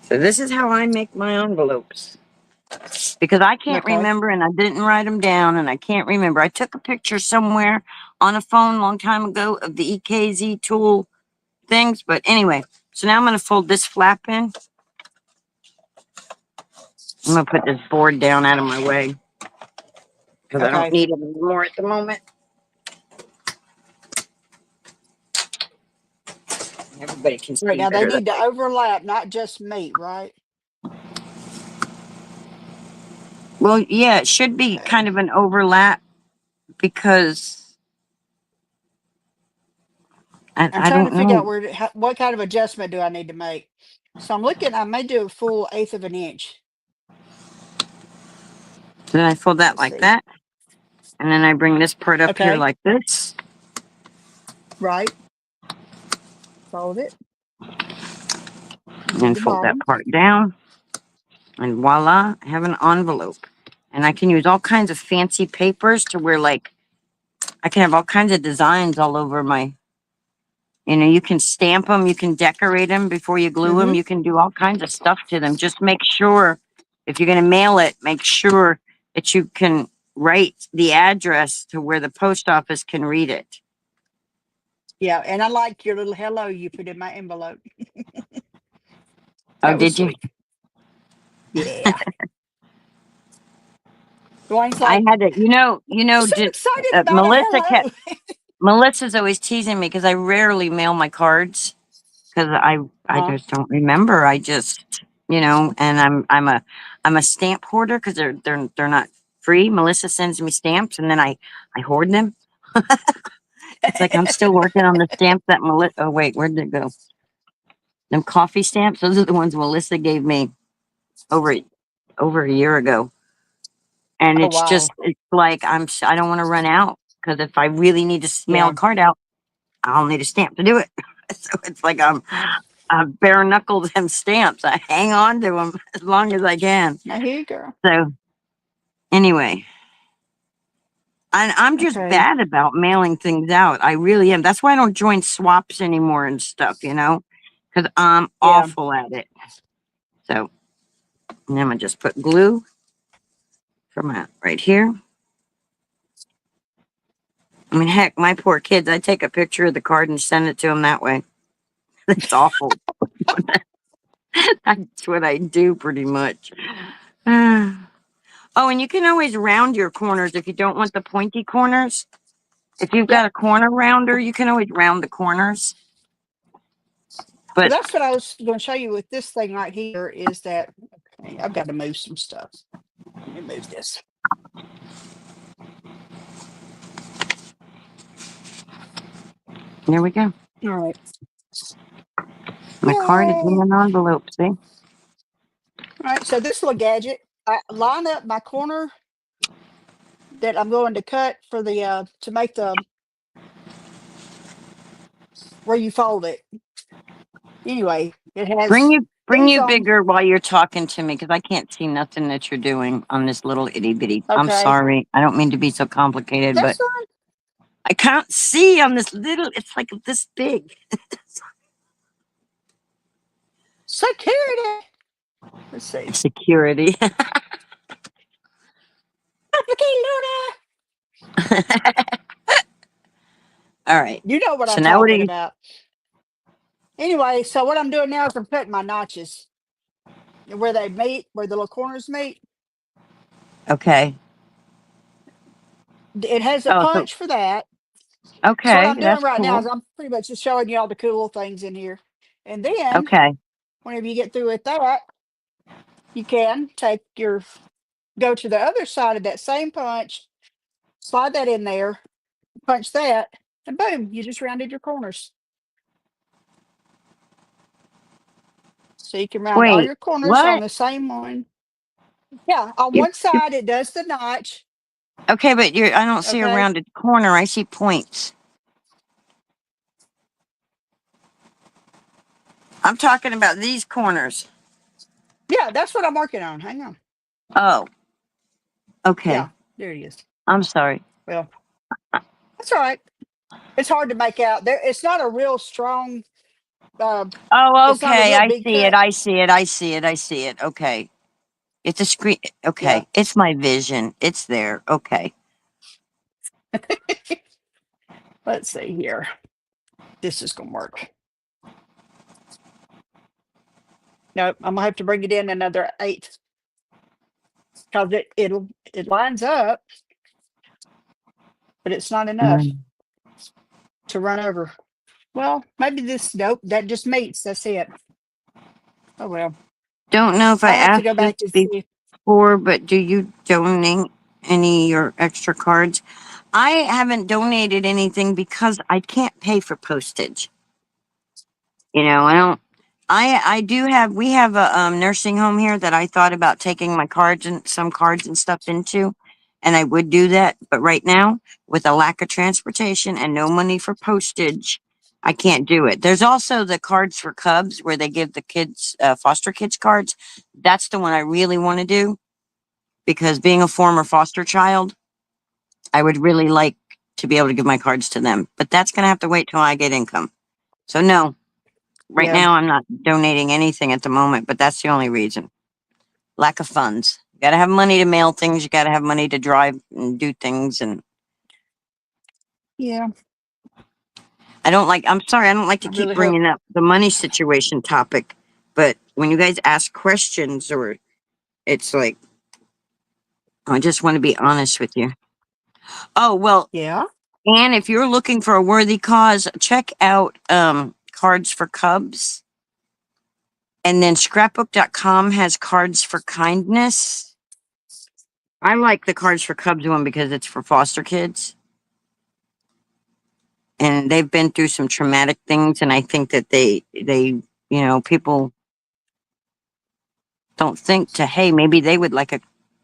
So this is how I make my envelopes. Because I can't Okay. remember and I didn't write them down and I can't remember. I took a picture somewhere on a phone a long time ago of the EKZ tool things. But anyway, so now I'm going to fold this flap in. I'm going to put this board down out of my way because I don't Okay. need it anymore at the moment. Everybody can Right see now, they better. need to overlap, not just meet, right? Well, yeah, it should be Okay. kind of an overlap because I'm I trying to don't figure out know. where, what kind of adjustment do I need to make? So I'm looking, I may do a full eighth of an inch. Then I fold that Let's like see. that. And then I bring this part up here Okay. like this. Right. Fold it. Do And the fold that bottom. part down. And voila, I have an envelope. And I can use all kinds of fancy papers to where, like, I can have all kinds of designs all over my, you can stamp them, you can decorate them before you glue them, Mm-hmm. you can do all kinds of stuff to them. Just make sure, if you're going to mail it, make sure that you can write the address to where the post office can read it. Yeah. And I like your little hello you put in my envelope. Oh, That was did you? sweet. Yeah. Dwayne's I like, had to, so excited about a Melissa kept, hello. Melissa's always teasing me because I rarely mail my cards. Because I Uh-huh. just don't remember. I just and I'm a stamp hoarder because they're not free. Melissa sends me stamps and then I hoard them. It's like I'm still working on the stamps that Melissa. Oh wait, where did it go? Them coffee stamps. Those are the ones Melissa gave me over over a year ago. And Oh, it's wow. like I don't want to run out because if I really need to mail a Yeah. card out, I'll need a stamp to do it. So it's like I bare knuckle them stamps. I hang on to them as long as I can. Now here you go. So anyway, I'm just Okay. bad about mailing things out. I really am. That's why I don't join swaps anymore and stuff, because I'm Yeah. awful at it. So and I'm gonna just put glue from right here. I mean, heck, my poor kids. I take a picture of the card and send it to them that way. It's awful. That's what I do pretty much. Oh, and you can always round your corners if you don't want the pointy corners. If you've got Yep. a corner rounder, you can always round the corners. Well, But that's what I was going to show you with this thing right here is that, okay, I've got to move some stuff. Let me move this. there we go. All right. My card is in Yay. an envelope. See? All right. So this little gadget, I line up my corner that I'm going to cut for the, to make the, where you fold it. Anyway, it has Bring these you on. bigger while you're talking to me because I can't see nothing that you're doing on this little itty bitty. I'm Okay. sorry. I don't mean to be so complicated, That's but fine. I can't see on this little. It's like this big. Security. Let's see. Security. Okay, Luna. All right. You know what So I'm now what are talking you? about. Anyway, so what I'm doing now is I'm putting my notches where they meet, where the little corners meet. Okay. It has a Oh, so punch for that. So what okay, I'm doing that's right now is cool. I'm pretty much just showing you all the cool things in here. And then Okay. whenever you get through with that, you can take your go to the other side of that same punch, slide that in there, punch that, and boom, you just rounded your corners. So you can round all Wait, your corners on what? the same one. Yeah, on You, one side it does the notch. okay, but I don't see a Okay. rounded corner. I see points. I'm talking about these corners. Yeah, that's what I'm working on. Hang on. Oh, Yeah, okay. there it is. I'm sorry. Well, that's all right. It's hard to make out. There it's not a real strong Oh, it's not a okay. real I big see it. cut. I see it. I see it. I see it. Okay. It's a screen. Yeah. Okay. It's my vision. It's there. Okay. Let's see here. This is gonna work. Nope, I'm gonna have to bring it in another eighth because it lines up, but it's not enough Um, to run over. Well, maybe this nope, that just meets. That's it. Oh well. don't know if I I'll have to asked go this back and see. before, but do you donate any of your extra cards? I haven't donated anything because I can't pay for postage. I don't. I do have. We have a nursing home here that I thought about taking my cards and some cards and stuff into, and I would do that. But right now, with a lack of transportation and no money for postage, I can't do it. There's also the cards for Cubs where they give the kids foster kids cards. That's the one I really want to do because being a former foster child, I would really like to be able to give my cards to them. But that's gonna have to wait till I get income. So no, right Yeah, now, I'm not donating anything at the moment, but that's the only reason. Lack of funds. You got to have money to mail things. You got to have money to drive and do things. And yeah. I don't like, I'm sorry, I don't like to I keep really hope. bringing up the money situation topic. But when you guys ask questions, or it's like, I just want to be honest with you. Oh, well, Yeah. and if you're looking for a worthy cause, check out Cards for Cubs. And then scrapbook.com has Cards for Kindness. I like the Cards for Cubs one because it's for foster kids and they've been through some traumatic things. And I think that people don't think to, hey, maybe they would like a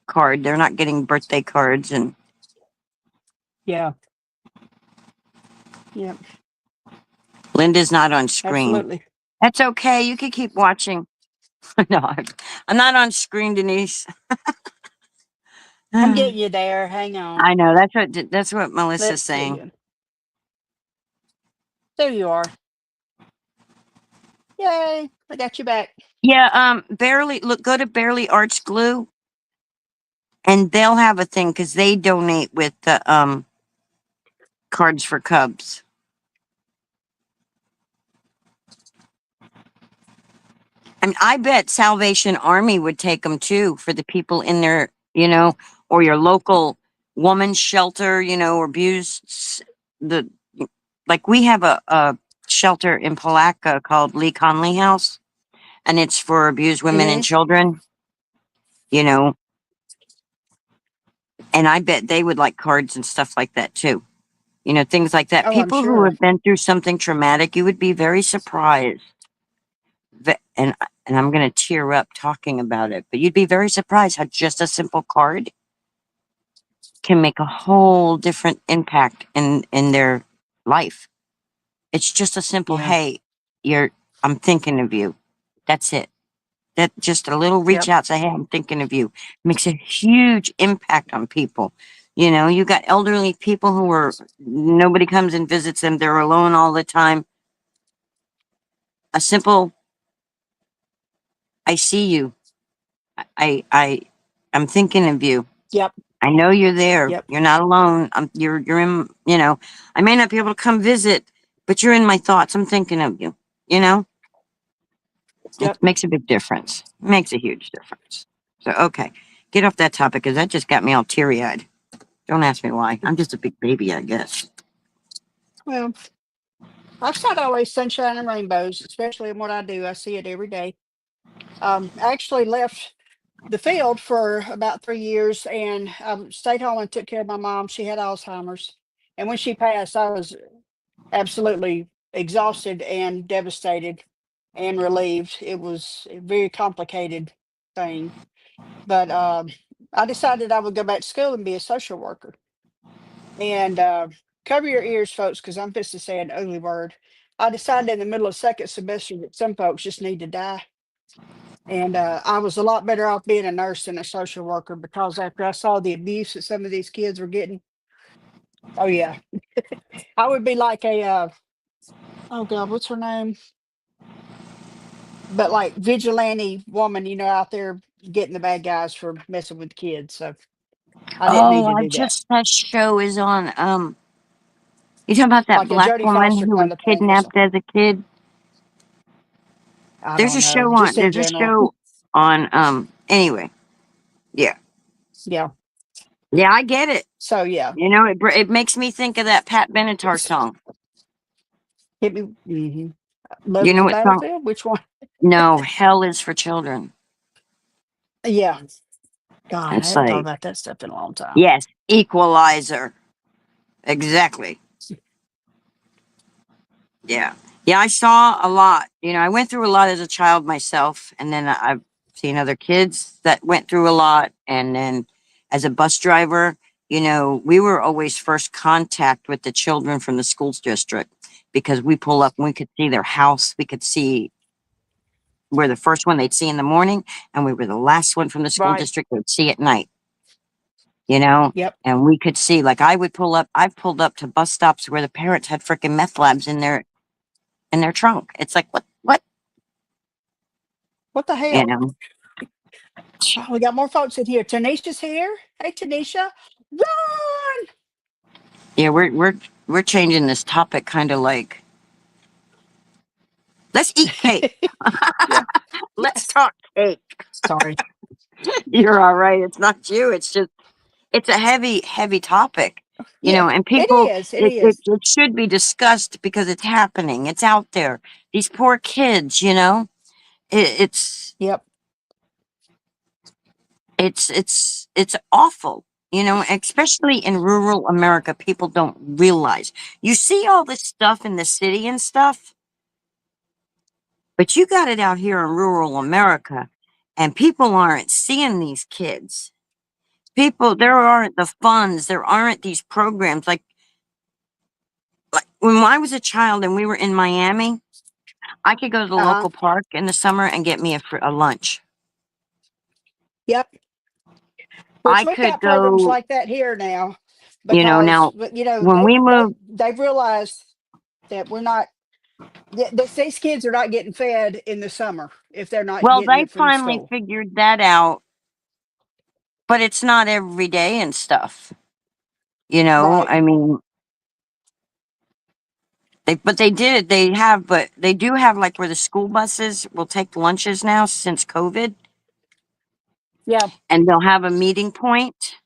card. They're not getting birthday cards. And Yeah. Yeah. Linda's not on screen. Absolutely. That's okay. You can keep watching. No, I'm not on screen, Denise. I'm I getting you there. Hang on. know that's what Melissa's Let's see saying. here. There you are. Yay. I got you back. Yeah, barely look. Go to Barely Arts Glue, and they'll have a thing because they donate with the Cards for Cubs. And I bet Salvation Army would take them too for the people in their, or your local woman's shelter, or abused. The like we have a shelter in Palatka called Lee Conley House, and it's for abused women and Hmm. children. You know, and I bet they would like cards and stuff like that too. Things like that. Oh, I'm People who sure. have been through something traumatic, you would be very surprised. And I'm going to tear up talking about it, but you'd be very surprised how just a simple card can make a whole different impact in their life. It's just a simple, Yeah. hey, you're I'm thinking of you. That's it. That just a little reach Yep. out, say, hey, I'm thinking of you. Makes a huge impact on people. You got elderly people who are nobody comes and visits them. They're alone all the time. A simple, I see you. I I I'm thinking of you. Yep. I know you're there. Yep. You're not alone. You're in, I may not be able to come visit, but you're in my thoughts. I'm thinking of you. You know, it Yep. makes a big difference. Makes a huge difference. So, okay, get off that topic because that just got me all teary eyed. Don't ask me why. I'm just a big baby, I guess. Well, life's not always sunshine and rainbows, especially in what I do. I see it every day. I actually left the field for about 3 years and stayed home and took care of my mom. She had Alzheimer's. And when she passed, I was absolutely exhausted and devastated and relieved. It was a very complicated thing. But I decided I would go back to school and be a social worker. And cover your ears, folks, because I'm just to say an ugly word. I decided in the middle of second semester that some folks just need to die. And I was a lot better off being a nurse than a social worker because after I saw the abuse that some of these kids were getting, oh yeah, I would be like a oh god, what's her name? But like vigilante woman, out there getting the bad guys for messing with kids. So I didn't Oh, need to I do that. just that show is on. You talking about that Like a black Jodie woman Foster who was kind of thing or kidnapped something. as a kid? I don't know. Just in There's a general. show on. Anyway, yeah, Yeah. yeah, I get it. So yeah. It makes me think of that Pat Benatar It's song. hit me. Love You is know a what song? battlefield. Which one? No, Hell is for Children. Yeah. God, I It's hadn't thought like, about that stuff in a long time. yes, Equalizer. Exactly. Yeah. Yeah, I saw a lot. I went through a lot as a child myself, and then I've seen other kids that went through a lot. And then as a bus driver, we were always first contact with the children from the school district because we pull up and we could see their house. We could see we're the first one they'd see in the morning, and we were the last one from the school Right. district they'd see at night, you know? Yep. And we could see, like, I've pulled up to bus stops where the parents had freaking meth labs in their trunk. It's like, what, What the you hell? know? Oh, we got more folks in here. Tanisha's here. Hey, Tanisha. Run! Yeah, we're changing this topic kind of like, let's eat cake. Yeah. Let's Yes. talk cake. Sorry. You're all right. It's not you. It's a heavy topic, Yeah. and It people, is. It it is. it should be discussed because it's happening. It's out there. These poor kids, it, it's Yep. it's awful. Especially in rural America, people don't realize. You see all this stuff in the city and stuff, but you got it out here in rural America, and people aren't seeing these kids. There aren't the funds, there aren't these programs. Like when I was a child and we were in Miami, I could go to the Uh huh. local park in the summer and get me a lunch. Yep. Which I we've could got programs go, like that here now, because now but when we moved, they've realized that we're not. These kids are not getting fed in the summer if they're not well, getting they it from finally school. figured that out, but it's not every day and stuff. Right. I mean, but they did, but they do have like where the school buses will take lunches now since COVID, Yeah. and they'll have a meeting point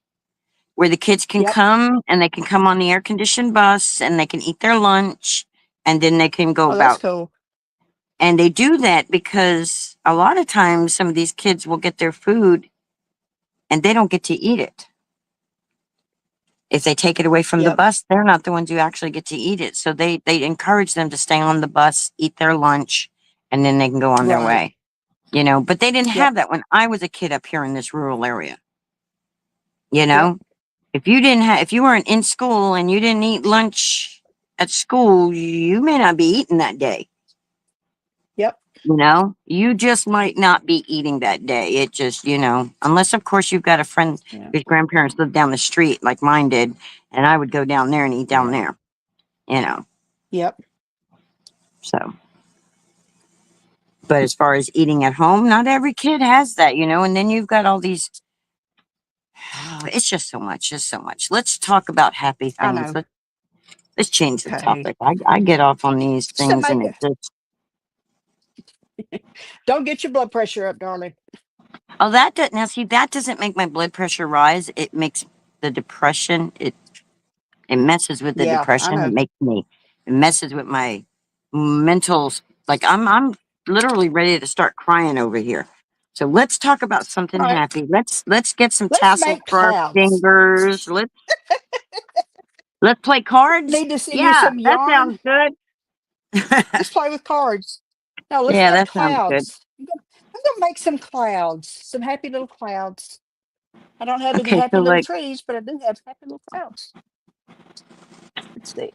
where the kids can Yep. come and they can come on the air conditioned bus and they can eat their lunch and then they can go Oh, that's about. cool. And they do that because a lot of times some of these kids will get their food and they don't get to eat it. If they take it away from the Yep. bus, they're not the ones who actually get to eat it. So they encourage them to stay on the bus, eat their lunch, and then they can go on their Right. way. But they didn't Yep. have that when I was a kid up here in this rural area. You Yep. know, if you weren't in school and you didn't eat lunch at school, you may not be eating that day. Yep. You just might not be eating that day. It just, unless of course you've got a friend Yeah. whose grandparents lived down the street like mine did, and I would go down there and eat down Yeah. there, you know. Yep. So, but as far as eating at home, not every kid has that, and then you've got all these, it's just so much. Let's talk about happy I things. know. Let's change the Okay. topic. I get off on these So things and it just, don't get your blood pressure up, darling. oh, now see, that doesn't make my blood pressure rise. It makes the depression. It messes with the Yeah, I depression. know. It messes with my mental. Like I'm literally ready to start crying over here. So let's talk about All something right, happy. Let's get some let's tassels make for our clouds. fingers. Let's play cards. Need to send you Yeah, some that yarn. sounds good. Let's play with cards. No, let's Yeah, make that sounds good. clouds. I'm gonna make some clouds, some happy little clouds. I don't have any Okay, happy so little like, trees, but I do have happy little clouds. Let's see.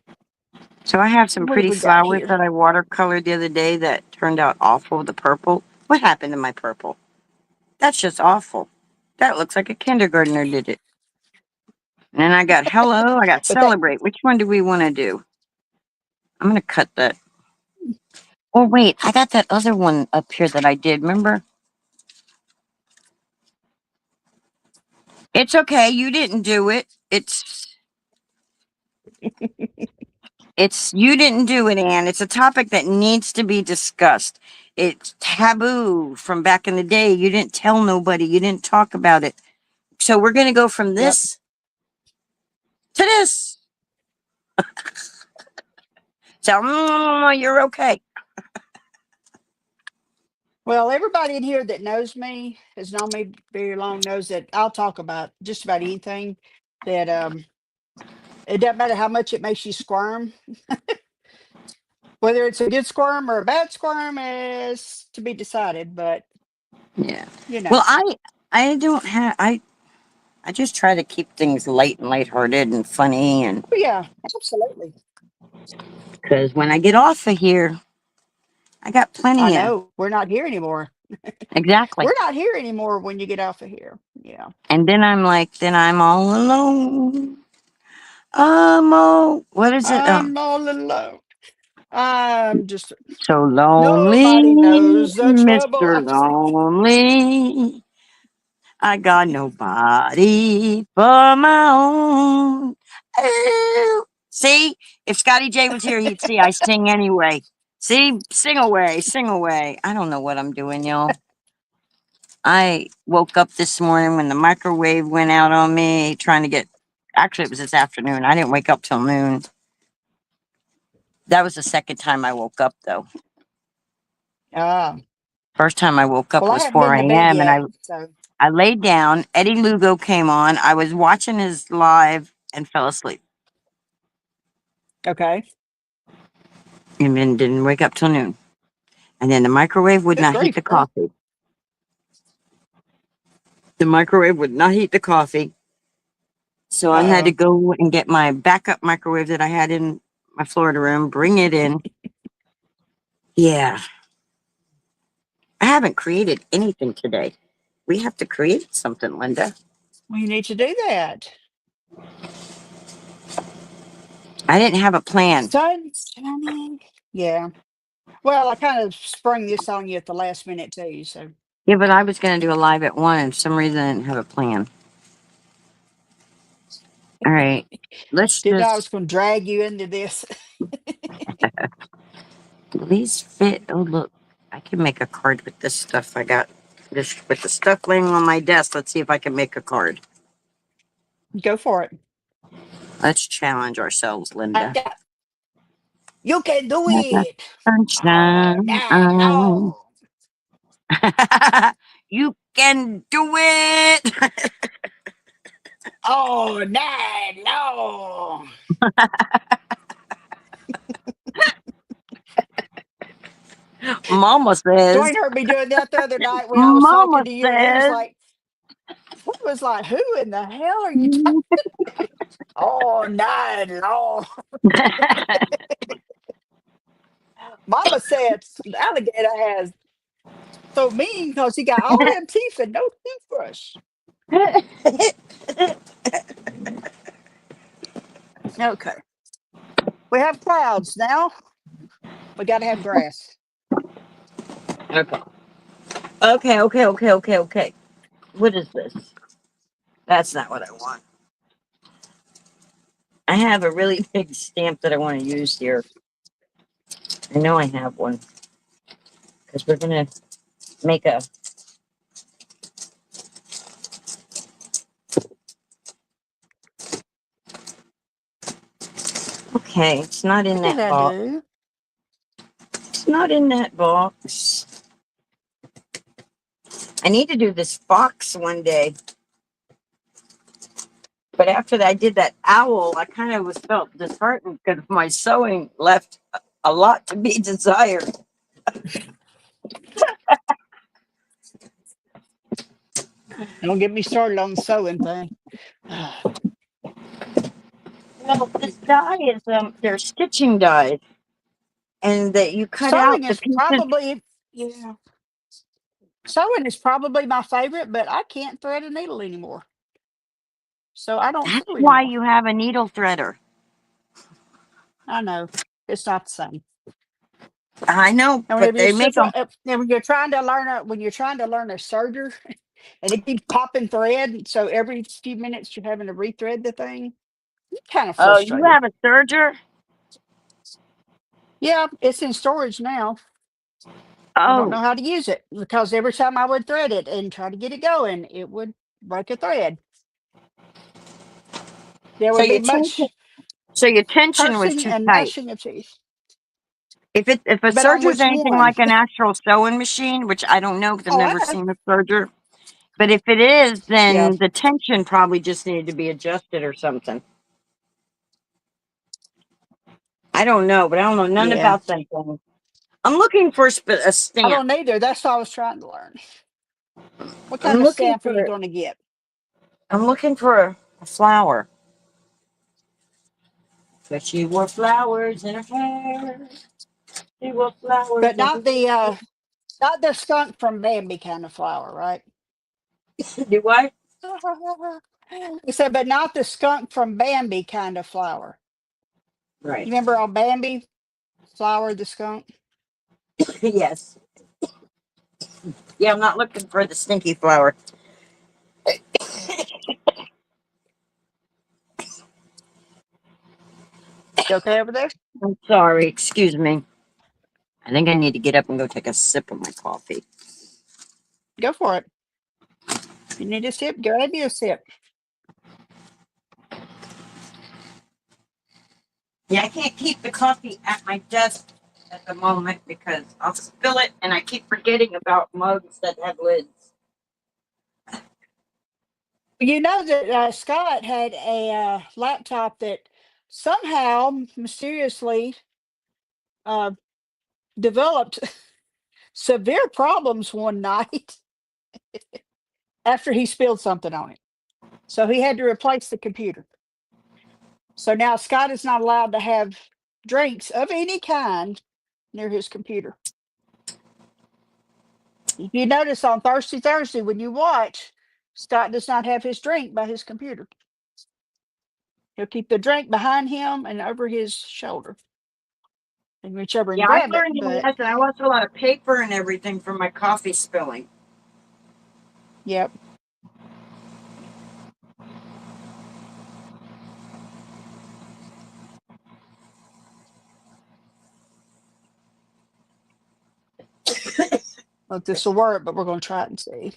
so I have some What have pretty we got flowers here? that I watercolored the other day that turned out awful. The purple. What happened to my purple? That's just awful. That looks like a kindergartner did it. And then I got hello, I got But that celebrate. Which one do we want to do? I'm going to cut that. Oh, wait, I got that other one up here that I did. Remember? It's okay. You didn't do it. You didn't do it, Anne. It's a topic that needs to be discussed. It's taboo from back in the day. You didn't tell nobody. You didn't talk about it. So we're going to go from yep. this to this. So you're okay. Well, everybody in here that knows me, has known me very long, knows that I'll talk about just about anything. That it doesn't matter how much it makes you squirm, whether it's a good squirm or a bad squirm is to be decided. But Yeah. you know, Well, I don't have I just try to keep things light and lighthearted and funny, and but yeah, absolutely. because when I get off of here, I got I plenty of know we're not here anymore. exactly. We're not here anymore when you get off of here. Yeah, And then I'm like, then I'm all alone. Oh, what is it? I'm all alone. I'm just So lonely, nobody knows the trouble. Mr. I'm just Lonely. I got nobody for my own. Ooh. See, if Scotty J was here, he'd see I sing anyway. See, sing away, sing away. I don't know what I'm doing, y'all. I woke up this morning when the microwave went out on me, trying to get. Actually, it was this afternoon. I didn't wake up till noon. That was the second time I woke up, though. ah. First time I woke up Well, I was haven't been 4 to bed a.m. and yet, so I laid down. Eddie Lugo came on. I was watching his live and fell asleep, okay. and then didn't wake up till noon. And then the microwave would Good not heat grief, the girl. coffee. The microwave would not heat the coffee. So I had to Uh-oh. go and get my backup microwave that I had in my Florida room, bring it in. Yeah, I haven't created anything today. We have to create something, Linda. Well, you need to do that. I didn't have a plan. Sun shining. Yeah. Well, I kind of sprung this on you at the last minute too. So Yeah, but I was going to do a live at 1, and for some reason I didn't have a plan. All right, let's didn't know I was just going to drag you into this. these fit. Oh, look, I can make a card with this stuff I got. This with the stuff laying on my desk. Let's see if I can make a card. Go for it. Let's challenge ourselves, I Linda. got. You can do it. Oh Sunshine. no, no. You can do it. Oh no, no. Mama says. Dwayne heard me doing that the other night when I was Mama talking to you, and says. he was like, "Who in the hell are you talking?" Oh no, no. Mama said the alligator has so mean because he got all them teeth and no toothbrush. Okay. We have clouds now. We got to have grass. Okay. Okay. What is this? That's not what I want. I have a really big stamp that I want to use here. I know I have one because we're gonna make a. Okay, it's not in What did that I box. do? It's not in that box. I need to do this fox one day. But after I did that owl, I kind of was felt disheartened because my sewing left a lot to be desired. Don't get me started on the sewing thing. Well, this die is they're stitching dies, and that you cut out Sewing the is pieces. probably, yeah, sewing is probably my favorite, but I can't thread a needle anymore. So I don't That's sew why anymore. you have a needle threader. I know it's not the same. I know, And but whenever you're they make them. and when you're trying to learn when you're trying to learn a serger, and it keeps popping thread, so every few minutes you're having to rethread the thing, you're kind of Oh, you frustrated. have a serger? Yeah, it's in storage now. I don't Oh, know how to use it because every time I would thread it and try to get it going, it would break a thread. There so would be your tension, much so your tension was cursing too and tight. gnashing of teeth. If a But on serger's which anything one? like an actual sewing machine, which I don't know because I've Oh, I never know. seen a serger, but if it is, Yeah, then the tension probably just needed to be adjusted or something. I don't know, but I don't know none yeah. about that thing. I'm looking for a I stamp. don't either. That's what I was trying to learn. What kind I'm of looking stamp are you for going to get? I'm looking for a flower. But she wore flowers in her hair. She wore flowers But everywhere. not the skunk from Bambi kind of flower, right? Do what? I said, but not the skunk from Bambi kind of flower. Right. You remember on Bambi, Flower the skunk? Yes. Yeah, I'm not looking for the stinky flower. You okay over there? I'm sorry. Excuse me. I think I need to get up and go take a sip of my coffee. Go for it. If you need a sip, grab you a sip. Yeah, I can't keep the coffee at my desk at the moment because I'll spill it and I keep forgetting about mugs that have lids. You know that Scott had a laptop that somehow mysteriously uh, developed severe problems one night after he spilled something on it. So he had to replace the computer. So now Scott is not allowed to have drinks of any kind near his computer. If you notice on Thursday when you watch, Scott does not have his drink by his computer. He'll keep the drink behind him and over his shoulder and reach over and Yeah, I grab it. learned a But lesson. I lost a lot of paper and everything from my coffee spilling. yep, well, this will work, but we're going to try it and see.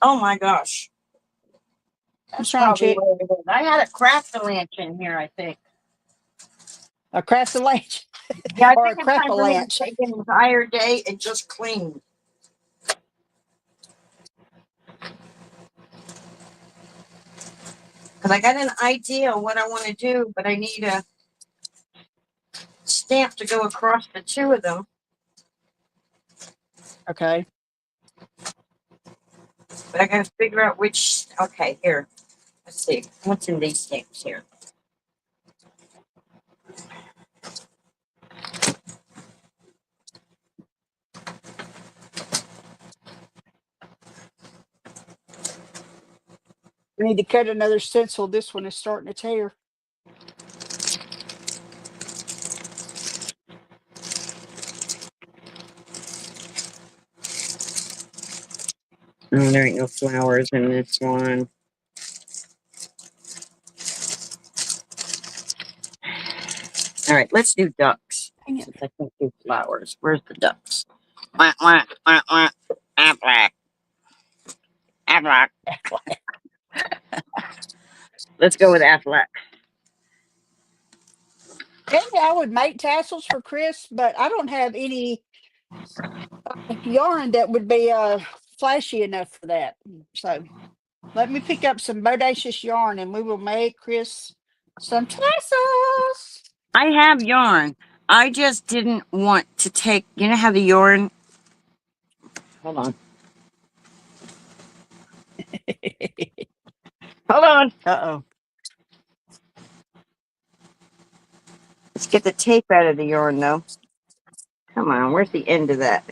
Oh my gosh. That's What's wrong, probably chick? what it is. I had a craft lunch in here, I think. A craft lunch Yeah, I or think a it's time crapple for me to lunch? take an entire day and just clean. Because I got an idea of what I want to do, but I need a stamp to go across the two of them. Okay. But I got to figure out which. Okay, here. Let's see. What's in these stamps here? We need to cut another stencil. This one is starting to tear. Oh, there ain't no flowers in this one. All right, let's do ducks. Dang it. Since I can't do flowers. Where's the ducks? Wah, wah, wah, wah. Aflac. Aflac. Let's go with Aflac. Maybe I would make tassels for Chris, but I don't have any yarn that would be flashy enough for that. So let me pick up some bodacious yarn and we will make Chris some tassels. I have yarn. I just didn't want to take, you know how the yarn, hold on. Hold on. Uh-oh. Let's get the tape out of the yarn though. Come on, where's the end of that?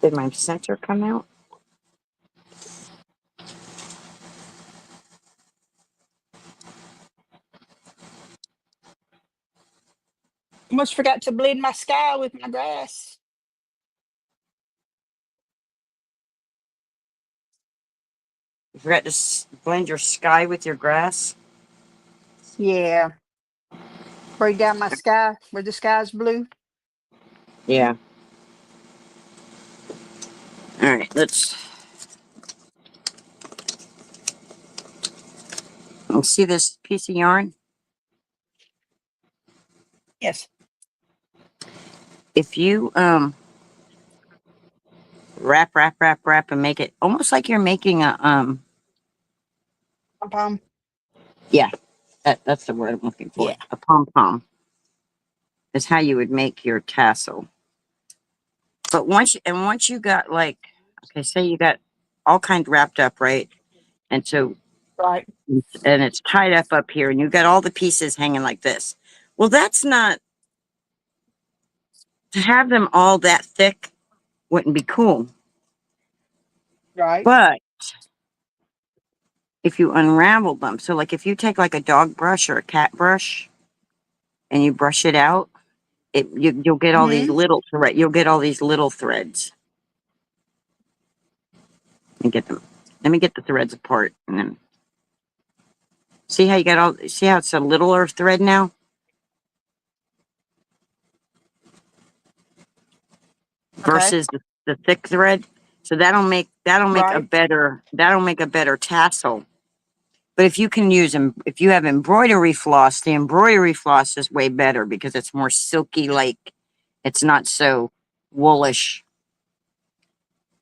Did my center come out? Almost forgot to blend my sky with my grass. You forgot to blend your sky with your grass? Yeah. Bring down my sky where the sky's blue. Yeah. All right, let's see this piece of yarn. Yes. If you wrap, wrap, wrap, wrap, and make it almost like you're making a Pom pom. yeah, that's the word I'm looking for. Yeah. A pom pom is how you would make your tassel. But once you got like, okay, say you got all kind wrapped up, right? And so Right. and it's tied up here, and you got all the pieces hanging like this. Well, that's not to have them all that thick wouldn't be cool. Right. But if you unravel them, so like if you take like a dog brush or a cat brush and you brush it out, you'll get all these Hmm. little thread. You'll get all these little threads. And get them. Let me get the threads apart, and then see how you got all. See how it's a littler thread now Okay. versus the thick thread. So Right. that'll make a better tassel. But if you can use them, if you have embroidery floss, the embroidery floss is way better because it's more silky, like it's not so woolish.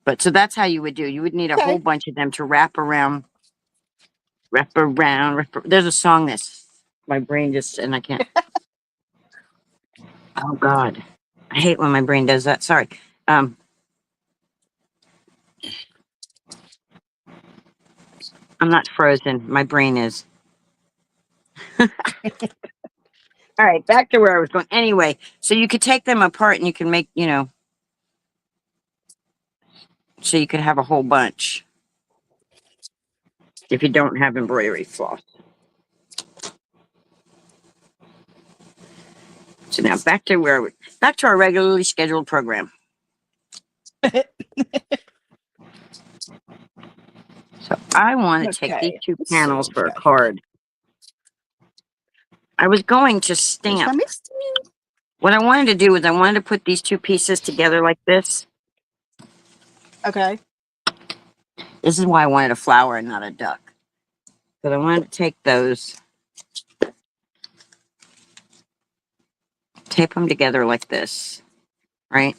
But so that's how you would do. You would need a whole Okay. bunch of them to wrap around, wrap around. There's a song that's my brain just and I can't. Oh God, I hate when my brain does that. Sorry. Um, I'm not frozen. My brain is. All right, back to where I was going. Anyway, so you could take them apart and you can make, so you could have a whole bunch if you don't have embroidery floss. So now back to our regularly scheduled program. So I want to take these Okay. two Let's see panels what we for a got here. card. I was going to Here's my stamp. misty. What I wanted to do was I wanted to put these two pieces together like this. Okay. This is why I wanted a flower and not a duck. Because I wanted to take those, tape them together like this, right?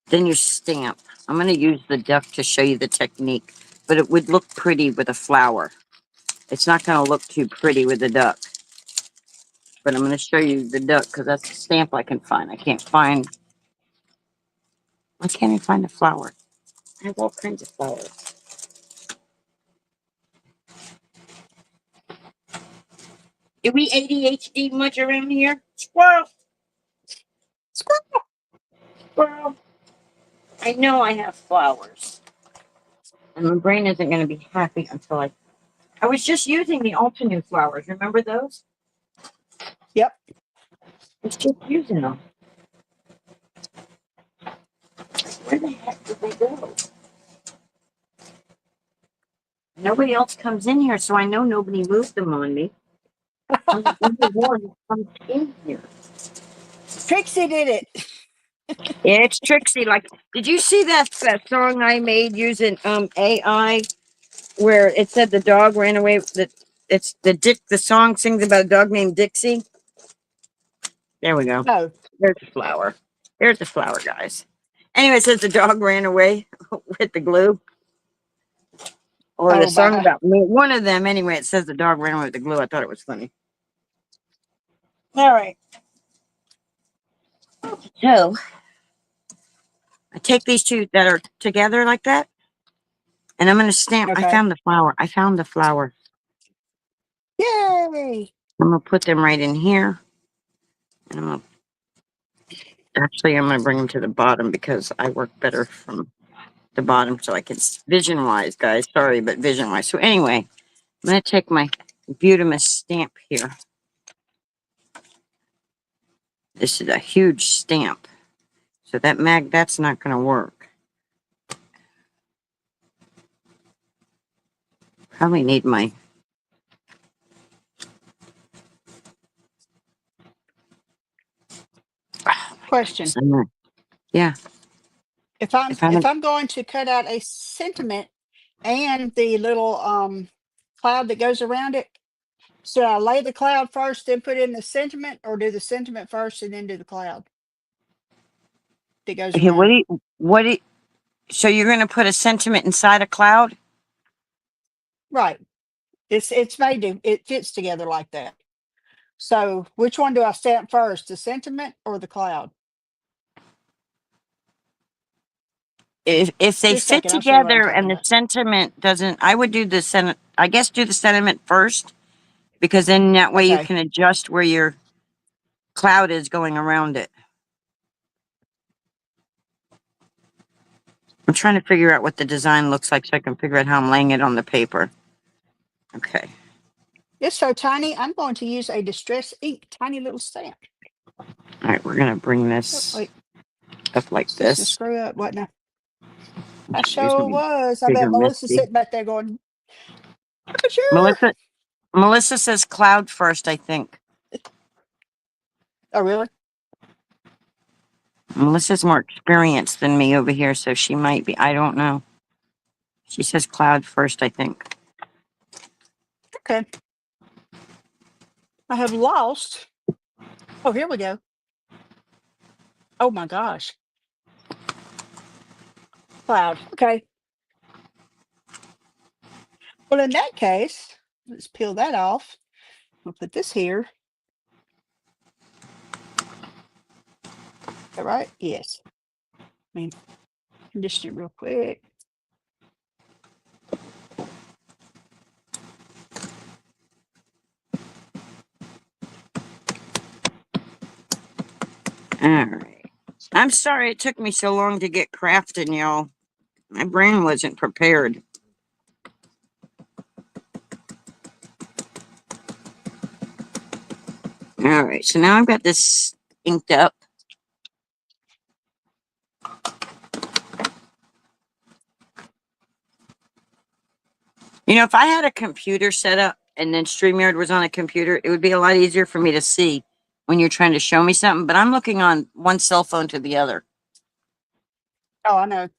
Then you stamp. I'm going to use the duck to show you the technique, but it would look pretty with a flower. It's not going to look too pretty with the duck, but I'm going to show you the duck because that's the stamp I can find. Why can't I find the flower? I have all kinds of flowers. Do we ADHD much around here? Squirrel, Squirrel. squirrel. I know I have flowers. And my brain isn't going to be happy until I was just using the Altenew flowers. Remember those? Yep. I was just using them. Where the heck did they go? Nobody else comes in here, so I know nobody moved them on me. I'm in here. Trixie did it. Yeah, it's Trixie. Like, did you see that song I made using AI where it said the dog ran away? That it's the Dick. The song sings about a dog named Dixie. There we go. Oh, There's the flower. There's the flower, guys. Anyway, it says the dog ran away with the glue, or the oh song my. about me. One of them, anyway. It says the dog ran away with the glue. I thought it was funny. All right. So I take these two that are together like that, and I'm going to stamp. I Okay. found the flower. I found the flower. Yay. I'm going to put them right in here. And I'm going to bring them to the bottom because I work better from the bottom so I can vision wise, guys. Sorry, but vision wise. So anyway, I'm going to take my Butamus stamp here. This is a huge stamp. So that's not going to work. Probably need my Question. yeah. If I'm If I if don't, I'm going to cut out a sentiment and the little cloud that goes around it, should I lay the cloud first, then put in the sentiment, or do the sentiment first and then do the cloud that goes okay, around it? so you're going to put a sentiment inside a cloud? Right. It's made to it fits together like that. So which one do I stamp first, the sentiment or the cloud? If they Just a fit second, I'll show you what I'm together talking and the about. sentiment doesn't, I would do the I guess do the sentiment first because then that way you Okay. can adjust where your cloud is going around it. I'm trying to figure out what the design looks like so I can figure out how I'm laying it on the paper. Okay. It's so tiny, I'm going to use a distress ink tiny little stamp. All right, we're going to bring Oh, this wait, up like it's just a this. screw up, wasn't I? I These will sure be was. I bigger, bet Melissa's misty. sitting back there going, look at you. Melissa says cloud first, I think. Oh, really? Melissa's more experienced than me over here, so she might be. I don't know. She says cloud first, I think. Okay. I have lost. Oh, here we go. Oh my gosh. Cloud. Okay. Well, in that case, let's peel that off. We'll put this here. Is that right? Yes. I mean, condition it real quick. All right. I'm sorry it took me so long to get crafting, y'all. My brain wasn't prepared. All right, so now I've got this inked up. You know, if I had a computer set up and then StreamYard was on a computer, it would be a lot easier for me to see when you're trying to show me something. But I'm looking on one cell phone to the other. Oh, I know.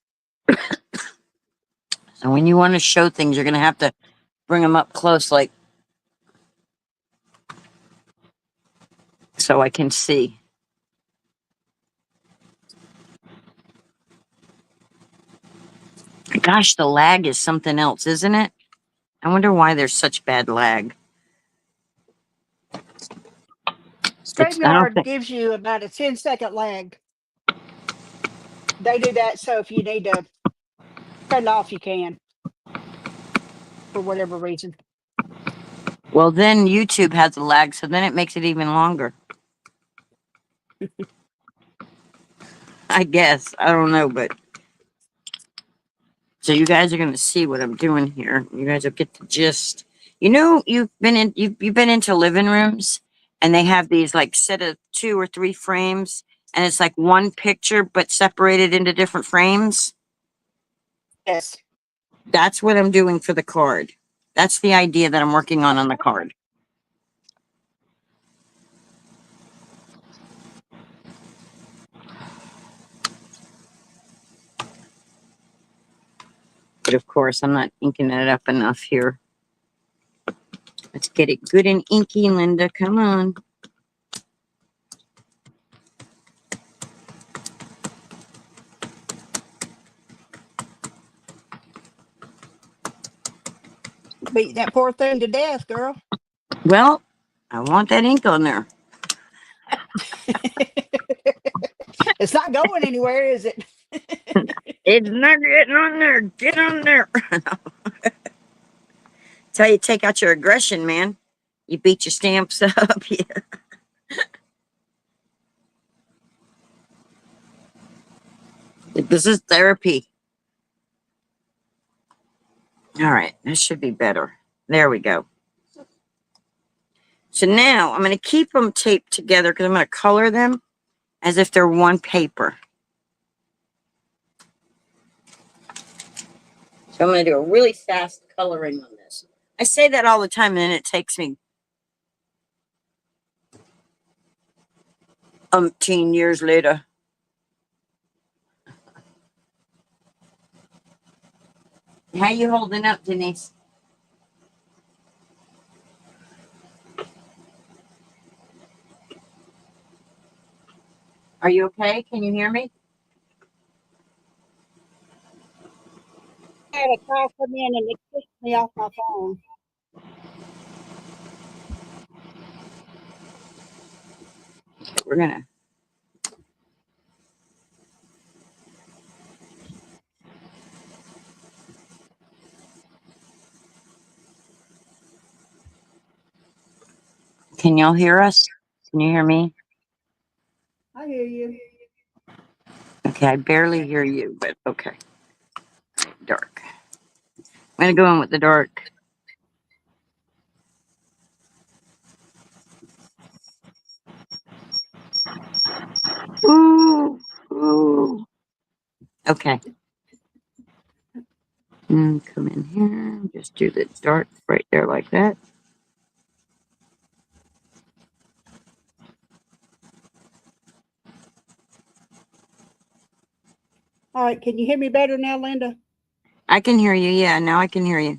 And when you want to show things, you're going to have to bring them up close, like so I can see. Gosh, the lag is something else, isn't it? I wonder why there's such bad lag. I don't StreamYard think, gives you about a 10-second lag. They do that so if you need to cut it off, you can for whatever reason. well, then YouTube has a lag, so then it makes it even longer. I guess. I don't know, but so you guys are going to see what I'm doing here. You guys will get the gist. You know, you've been into living rooms and they have these like set of 2 or 3 frames and it's like one picture but separated into different frames. Yes. That's what I'm doing for the card. That's the idea that I'm working on the card. But of course, I'm not inking it up enough here. Let's get it good and inky, Linda. Come on. Beat that poor thing to death, girl. Well, I want that ink on there. It's not going anywhere, is it? It's not getting on there. Get on there. Tell you, take out your aggression, man. You beat your stamps up. Yeah. This is therapy. All right, that should be better. There we go. So now I'm going to keep them taped together because I'm going to color them as if they're one paper. So I'm going to do a really fast coloring on this. I say that all the time, and then it takes me umpteen years later. How you holding up, Denise? Are you okay? Can you hear me? I had a call come in and it kicked me off my phone. We're going to. Can y'all hear us? Can you hear me? I hear you. Okay, I barely hear you, but okay. Dark. I'm going to go in with the dark. Ooh, ooh. Okay. And come in here. Just do the dark right there like that. All right, can you hear me better now, Linda? I can hear you. Yeah, now I can hear you.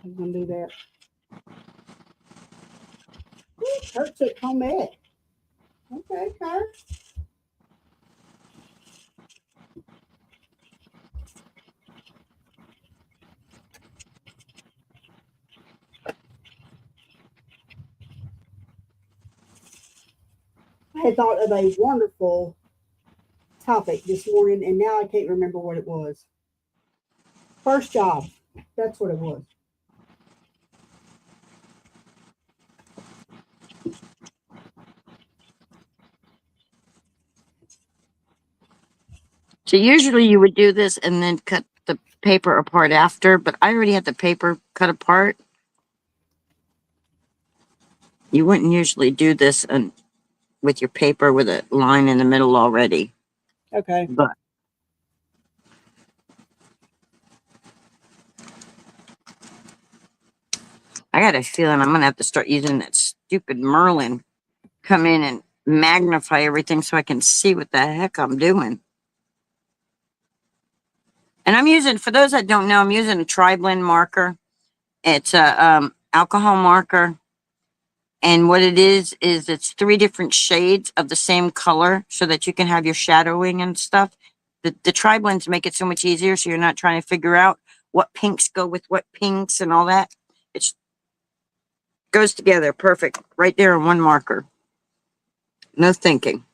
I'm gonna do that. Kurt took home ec. Okay, Kurt. I had thought of a wonderful topic this morning, and now I can't remember what it was. First job. That's what it was. So usually you would do this and then cut the paper apart after, but I already had the paper cut apart. You wouldn't usually do this with your paper with a line in the middle already. Okay. But I got a feeling I'm going to have to start using that stupid Merlin. Come in and magnify everything so I can see what the heck I'm doing. And I'm using, for those that don't know, I'm using a tri-blend marker. It's a alcohol marker. And what it is it's 3 different shades of the same color so that you can have your shadowing and stuff. The tri-blends make it so much easier so you're not trying to figure out what pinks go with what pinks and all that. It goes together perfect right there in one marker. No thinking.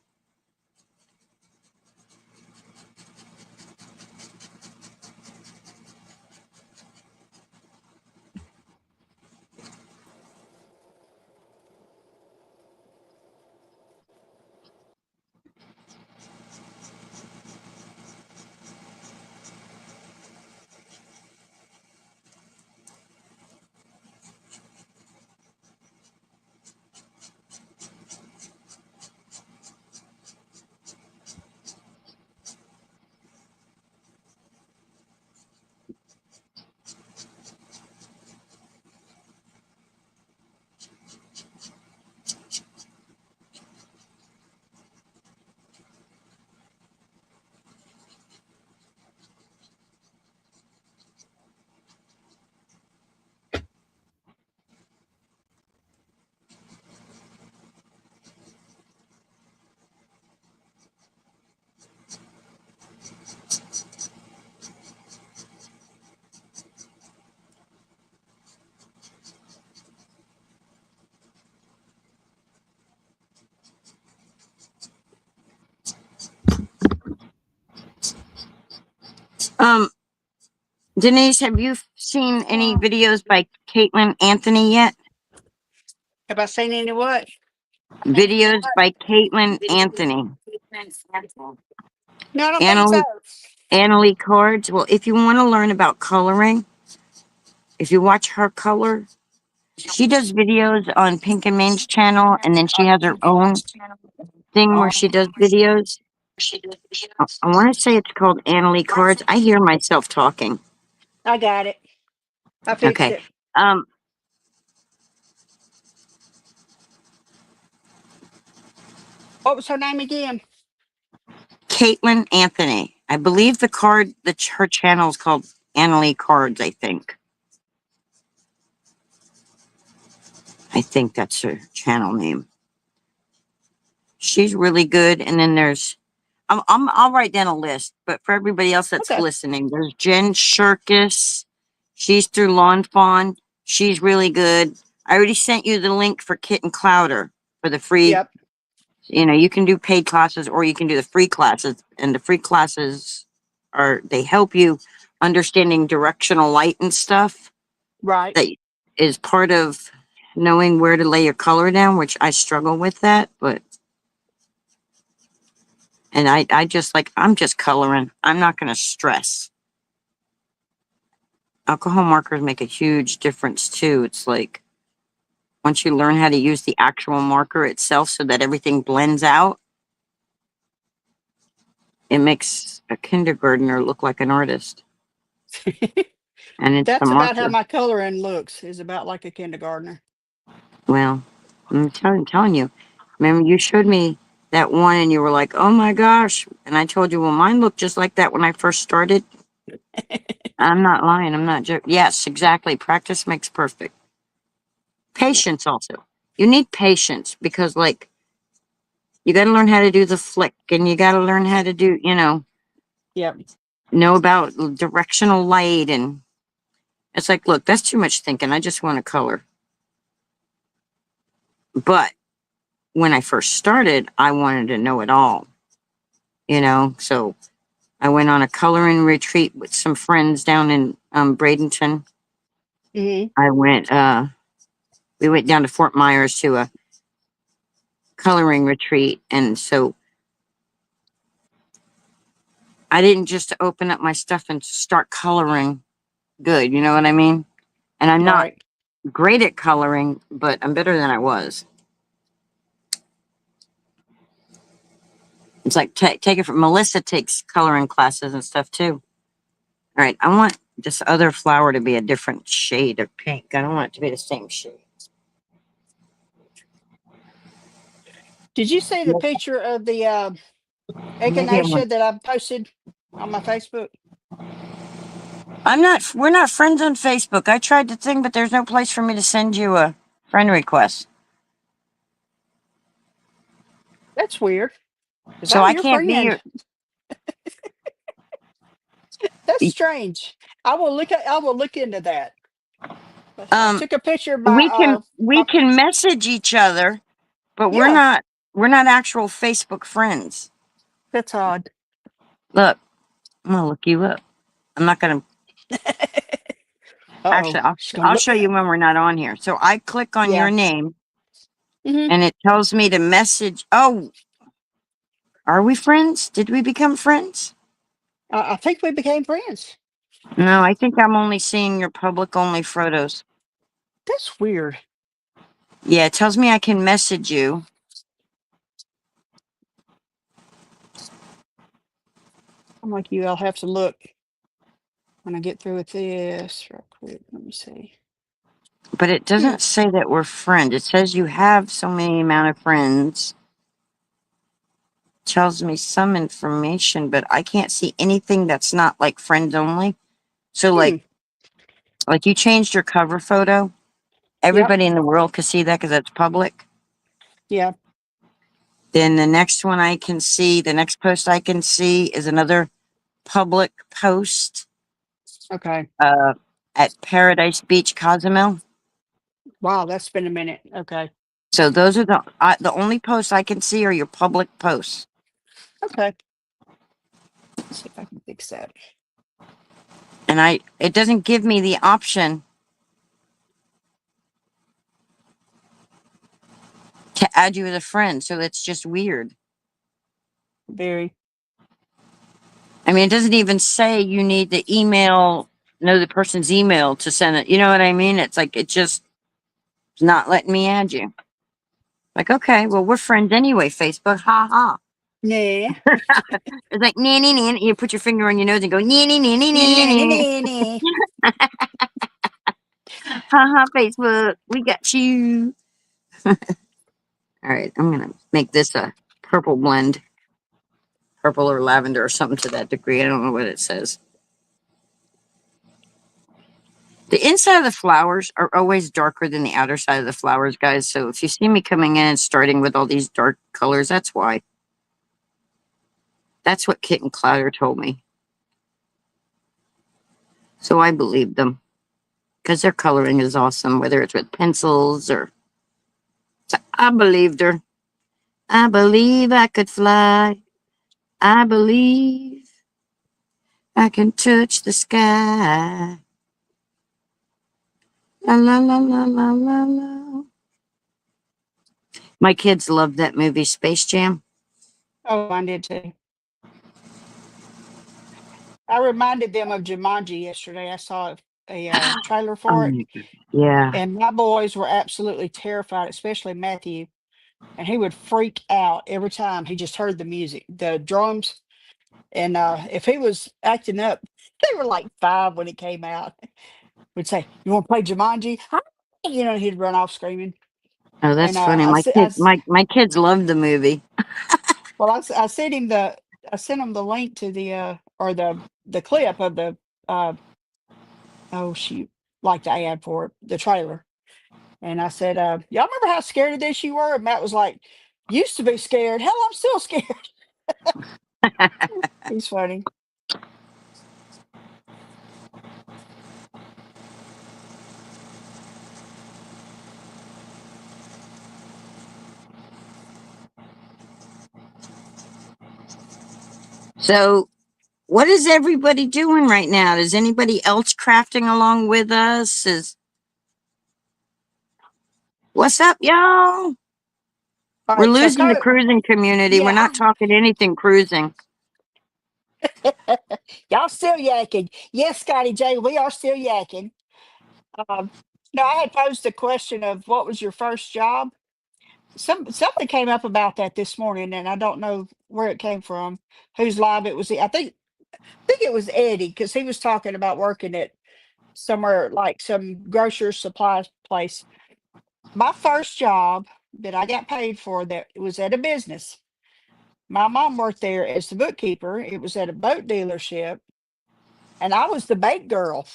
Um, Denise, have you seen any videos by Caitlin Anthony yet? Have I seen any what? Videos by Caitlin Anthony. No, I don't think so. Annalie, Annalie Cards. Well, if you want to learn about coloring, if you watch her color, she does videos on Pink and Main's channel, and then she has her own thing where Oh, she does videos. I want to say it's called Annalie Cards. I hear myself talking. I got it. I fixed Okay. it. Um, What was her name again? Caitlin Anthony. I believe the card that her channel is called Annalie Cards. I think that's her channel name. She's really good. And then there's, I'll write down a list. But for everybody else that's Okay. listening, there's Jen Shirkus. She's through Lawn Fawn. She's really good. I already sent you the link for Kitten Clouder for the free. Yep. You can do paid classes or you can do the free classes. And the free classes they help you understanding directional light and stuff Right. that is part of knowing where to lay your color down, which I struggle with that, but and I just I'm just coloring. I'm not gonna stress. Alcohol markers make a huge difference too. It's like once you learn how to use the actual marker itself so that everything blends out, it makes a kindergartner look like an artist. And it's the That's about how marker. my coloring looks, is about like a kindergartner. Well, I'm telling you. Remember, you showed me that one and you were like, oh my gosh. And I told you, well, mine looked just like that when I first started. I'm not lying. I'm not joking. Yes, exactly. Practice makes perfect. Patience also. You need patience because, you got to learn how to do the flick and you got to learn how to do, Yep. know about directional light. And it's like, look, that's too much thinking. I just want to color. But when I first started, I wanted to know it all, so I went on a coloring retreat with some friends down in Bradenton. Hmm. I went, we went down to Fort Myers to a coloring retreat. And so I didn't just open up my stuff and start coloring good. You know what I mean? And I'm not Right. great at coloring, but I'm better than I was. It's like, take it from Melissa takes coloring classes and stuff too. All right. I want this other flower to be a different shade of pink. I don't want it to be the same shade. Did you see the picture of the Maybe I want. echinacea that I posted on my Facebook? We're not friends on Facebook. I tried to thing, but there's no place for me to send you a friend request. That's weird, because So I'm I your can't be friend. your. That's strange. I will look into that. I Um, took a picture of we my can we can message each other, but yeah, we're not actual Facebook friends. that's odd. Look, I'm gonna look you up. I'm not gonna Uh-oh. actually. She's gonna I'll look. show you when we're not on here. So I click on Yeah. your name, Hmm. and it tells me to message. Oh, are we friends? Did we become friends? I think we became friends. No, I think I'm only seeing your public only photos. That's weird. Yeah, it tells me I can message you. I'm like you. I'll have to look when I get through with this real quick. Let me see. But it Hmm. doesn't say that we're friends. It says you have so many amount of friends. Tells me some information, but I can't see anything that's not like friends only. So Hmm. like you changed your cover photo. Yep. Everybody in the world can see that because it's public. Yeah. Then the next one I can see, the next post I can see is another public post Okay. uh, at Paradise Beach, Cozumel. Wow, that's been a minute. Okay. So those are the only posts I can see are your public posts. Okay. Let's see if I can fix that. And it doesn't give me the option to add you as a friend. So it's just weird. Very. I mean, it doesn't even say you need the email, know the person's email to send it. You know what I mean? It's like, it just is not letting me add you. Like, okay, well, we're friends anyway, Facebook. Ha ha. Yeah. It's like, nee, nee, nee. You put your finger on your nose and go, nee, nee, nee, nee, nee, Nee, nee. nee, nee. Ha ha, Facebook. We got you. All right, I'm going to make this a purple blend, purple or lavender or something to that degree. I don't know what it says. The inside of the flowers are always darker than the outer side of the flowers, guys. So if you see me coming in and starting with all these dark colors, that's why. That's what Kit and Clouder told me. So I believed them because their coloring is awesome, whether it's with pencils or. So I believed her. I believe I could fly. I believe I can touch the sky. La la la la la la la. My kids love that movie, Space Jam. Oh, I did too. I reminded them of Jumanji yesterday. I saw a trailer Oh for it, my god. Yeah. and my boys were absolutely terrified, especially Matthew. And he would freak out every time he just heard the music, the drums. And if he was acting up, they were like 5 when it came out. We'd say, "You want to play Jumanji?" "Huh?" You know, he'd run off screaming. Oh, And that's funny. My kids love the movie. well, I sent him I sent him the link to the or the clip of the uh oh shoot, like the ad for it, the trailer. And I said, "Y'all remember how scared of this you were?" And Matt was like, "Used to be scared. Hell, I'm still scared." He's funny. So, what is everybody doing right now? Is anybody else crafting along with us? Is what's up, y'all? All We're right, so losing the kind of cruising community. We're yeah, not talking anything cruising. y'all still yakking. Yes, Scotty J, we are still yakking. Um, no, I had posed a question of what was your first job. Something came up about that this morning, and I don't know where it came from, whose live it was. I think it was Eddie because he was talking about working at somewhere like some grocery supply place. My first job that I got paid for that was at a business. My mom worked there as the bookkeeper. It was at a boat dealership, and I was the bait girl.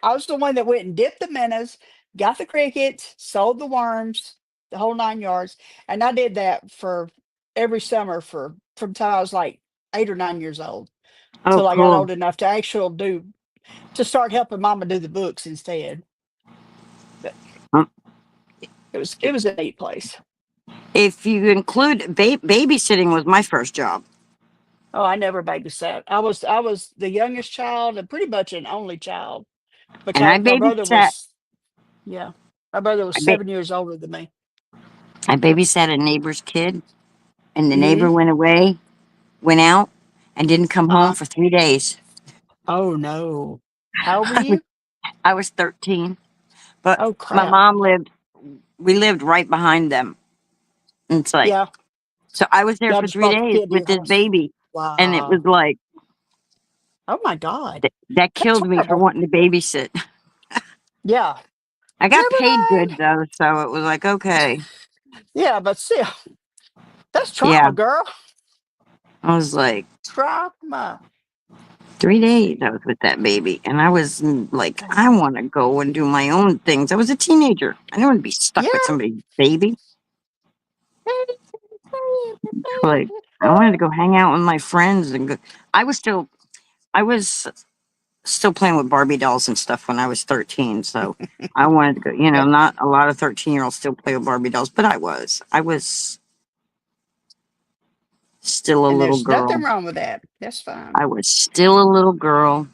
I was the one that went and dipped the minnows, got the crickets, sold the worms, the whole 9 yards. And I did that for every summer for from time I was like 8 or 9 years old Oh, till I got cool. old enough to actually to start helping mama do the books instead. But Um, it was a neat place. If you include babysitting, was my first job, Oh, I never babysat. I was the youngest child and pretty much an only child and because my brother was yeah, my brother was I, ba- 7 years older than me. I babysat a neighbor's kid, and the Hmm. neighbor went away, went out, and didn't come home Uh-huh. for 3 days. Oh no. How old were I was, you? I was 13, but Oh my crap. mom lived. We lived right behind them. And it's like, Yeah. so I was there Y'all for just three brought the days kid to with your this house. baby, and it was Wow. like Oh my God. that That's killed me for horrible. wanting to babysit. Yeah. I got paid Never mind. good though, so it was like okay. Yeah, but still, that's Yeah, trauma, girl. I was like Trauma. 3 days I was with that baby, and I was like, I want to go and do my own things. I was a teenager. I didn't want to be stuck with Yeah. somebody's baby. Like I wanted to go hang out with my friends and go. I was still, I was still playing with Barbie dolls and stuff when I was 13. So I wanted to go. Yeah. Not a lot of 13-year-olds still play with Barbie dolls, but I was still a And little there's nothing girl. wrong with that. That's fine. I was still a little girl.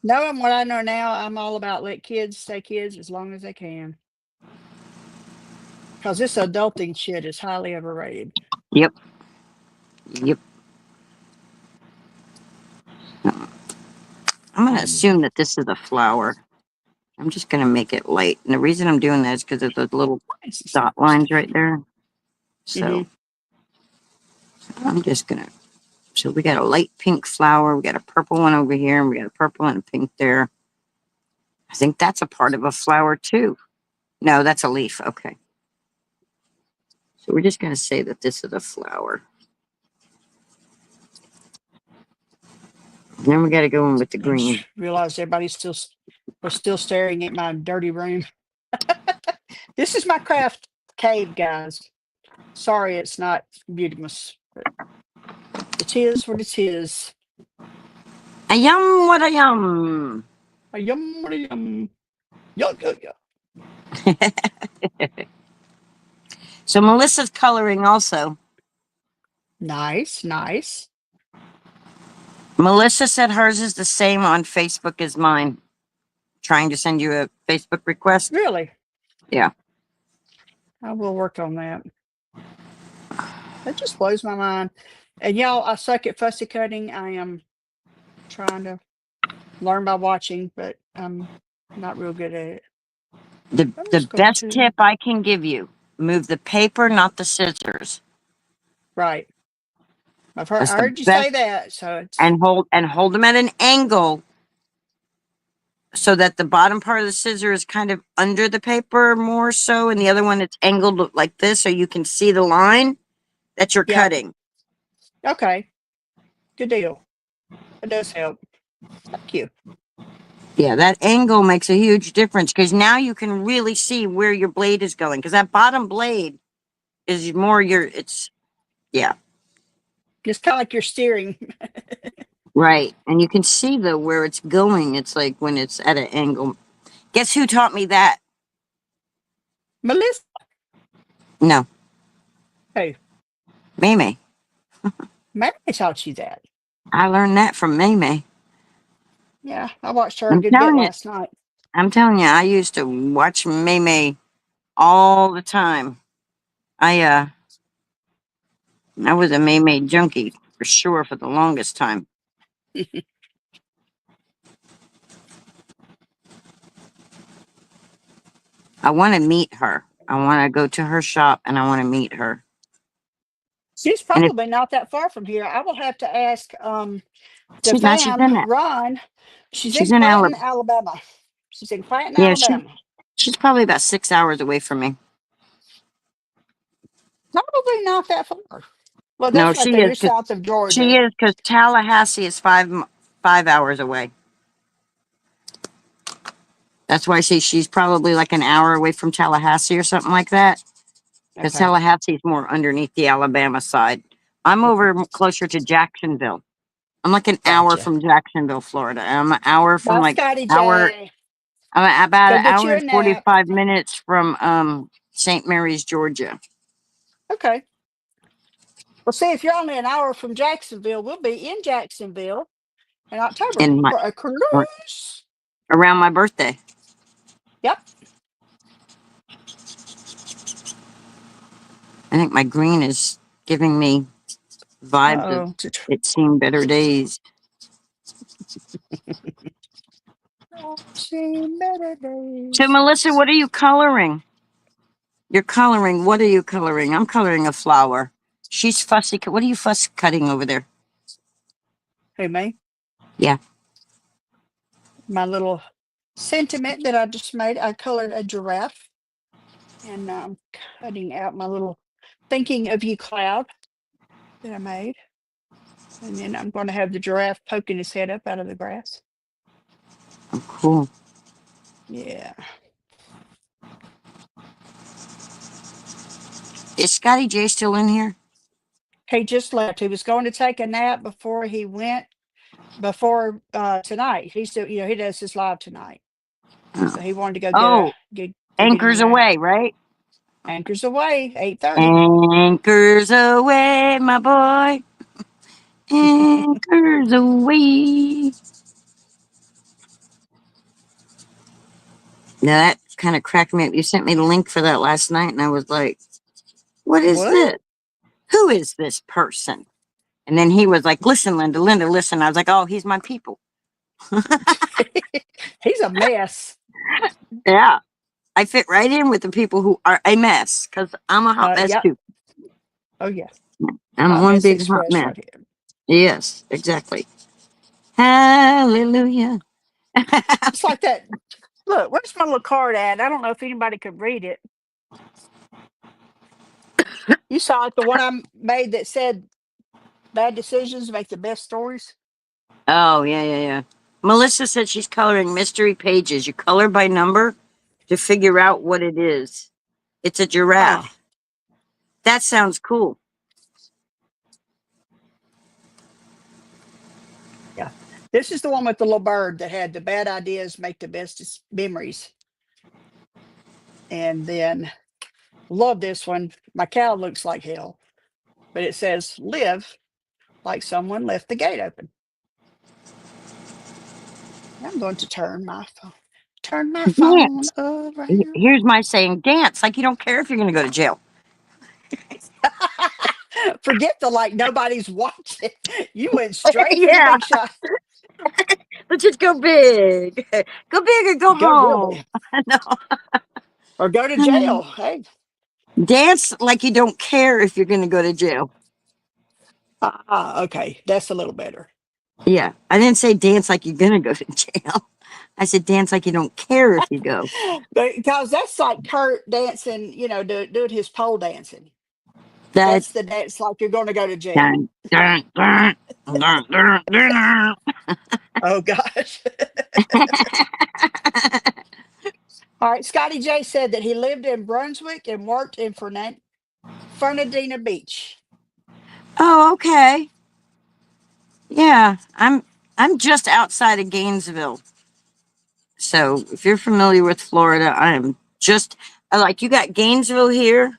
Knowing what I know now, I'm all about let kids stay kids as long as they can. Because this adulting shit is highly overrated. Yep. Yep. I'm going to Mm. assume that this is a flower. I'm just going to make it light. And the reason I'm doing that is because of the little dot lines right there. Mm-hmm. So I'm just going to. So we got a light pink flower. We got a purple one over here. And we got a purple and a pink there. I think that's a part of a flower too. No, that's a leaf. Okay. So we're just going to say that this is a flower. And then we got to go in with the I just green. realized everybody's was still staring at my dirty room. This is my craft cave, guys. Sorry, it's not beautimous, but it is what it is. A yum, what a yum. A yum, what a yum. Yuck, yuck, yuck. So Melissa's coloring also. Nice, nice. Melissa said hers is the same on Facebook as mine. Trying to send you a Facebook request. Really, Yeah. I will work on that. That just blows my mind. And y'all, I suck at fussy cutting. I am trying to learn by watching, but I'm not real good at it. I'm The just going best to, tip I can give you, move the paper, not the scissors. right. That's I the heard you best. say that. So it's, And hold them at an angle so that the bottom part of the scissor is kind of under the paper more so, and the other one it's angled like this so you can see the line that you're yep. cutting. Okay. Good deal. It does help. Thank you. Yeah, that angle makes a huge difference because now you can really see where your blade is going. Because that bottom blade is more it's, yeah, It's kind of like you're steering. right. And you can see where it's going. It's like when it's at an angle. Guess who taught me that? Melissa, No, hey, Maymay. Mary taught you that. I learned that from Maymay. Yeah, I watched her a I'm good bit telling you, last night. I used to watch Maymay all the time. I uh I was a Maymay junkie for sure for the longest time. I want to meet her. I want to go to her shop and I want to meet her. She's And if probably not that far from here. I will have to ask the she's not, she's fam, in that. Ron. She's in She's in Clanton, Alabama. Alabama. She's in Clanton, Yeah, Alabama. she's probably about 6 hours away from me. Probably not that far. Well, No, that's right she there. is You're because south of Georgia. Tallahassee is 5 hours away. That's why I say she's probably like an hour away from Tallahassee or something like that. Because Okay, Tallahassee is more underneath the Alabama side. I'm over closer to Jacksonville. I'm like an hour gotcha. from Jacksonville, Florida. I'm an hour from Bye, like Scotty hour. J. I'm about Go an get hour you a and nap. 45 minutes from St. Mary's, Georgia. Okay. Well, see, if you're only an hour from Jacksonville, we'll be in Jacksonville in October In my for a cruise. around my birthday. Yep. I think my green is giving me vibes of Uh-oh. it's seen better days. Seen better So days. Melissa, what are you coloring? You're coloring. What are you coloring? I'm coloring a flower. She's fussy. What are you fuss cutting over there? Hey, me. Yeah. My little sentiment that I just made. I colored a giraffe, and I'm cutting out my little thinking of you cloud that I made. And then I'm going to have the giraffe poking his head up out of the grass. Oh, cool. Yeah. Is Scotty J still in here? He just left. He was going to take a nap before he went before tonight. He still, he does his live tonight. Oh, So he wanted to go oh, go get him a anchors nap. away, right? Anchors away, 8:30. Anchors away, my boy. Anchors away. Now that kind of cracked me up. You sent me the link for that last night, and I was like, "What is What? this? Who is this person?" And then he was like, "Listen, Linda, Linda, listen." I was like, "Oh, he's my people." He's a mess. Yeah, I fit right in with the people who are a mess because I'm a hot mess Yeah. too. Oh yeah. I'm Hot one mess big hot express mess. right here. Yes, exactly. Hallelujah. It's like that. Look, where's my little card at? I don't know if anybody could read it. You saw it, the one I made that said bad decisions make the best stories. Oh, yeah, yeah, yeah. Melissa said she's coloring mystery pages. You color by number to figure out what it is. It's a Ah, giraffe. That sounds cool. yeah. This is the one with the little bird that had the bad ideas make the best memories. And then love this one. My cow looks like hell, but it says live like someone left the gate open. I'm going to turn my phone Dance. around. Here's my saying dance like you don't care if you're going to go to jail. Forget the like nobody's watching. You went straight for the Yeah, big shot. let's just go big. Go big or go Go real home. big or go to No. jail. Hey, Dance like you don't care if you're going to go to jail. okay, that's a little better. Yeah, I didn't say dance like you're going to go to jail. I said dance like you don't care if you go. But because that's like Kurt dancing, doing his pole dancing. That That's the dance like you're going to go to jail. dun, dun, dun, dun, dun, dun. Oh gosh. All right. Scotty J said that he lived in Brunswick and worked in Fernandina Beach. Oh, okay. Yeah, I'm just outside of Gainesville. So if you're familiar with Florida, I'm just like you got Gainesville here,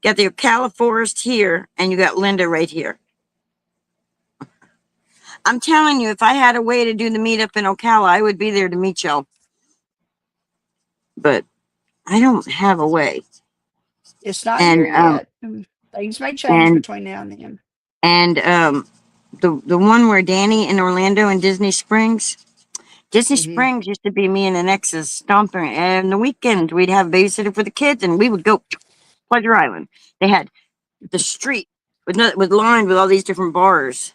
got the Ocala Forest here, and you got Linda right here. I'm telling you, if I had a way to do the meetup in Ocala, I would be there to meet y'all. But I don't have a way. It's not And here yet. Things may change and between now and then. and the one where Danny in Orlando and Disney Springs. Disney Hmm. Springs used to be me and an ex's stomping, and the weekend we'd have a babysitter for the kids, and we would go Pleasure Island. They had the street was lined with all these different bars,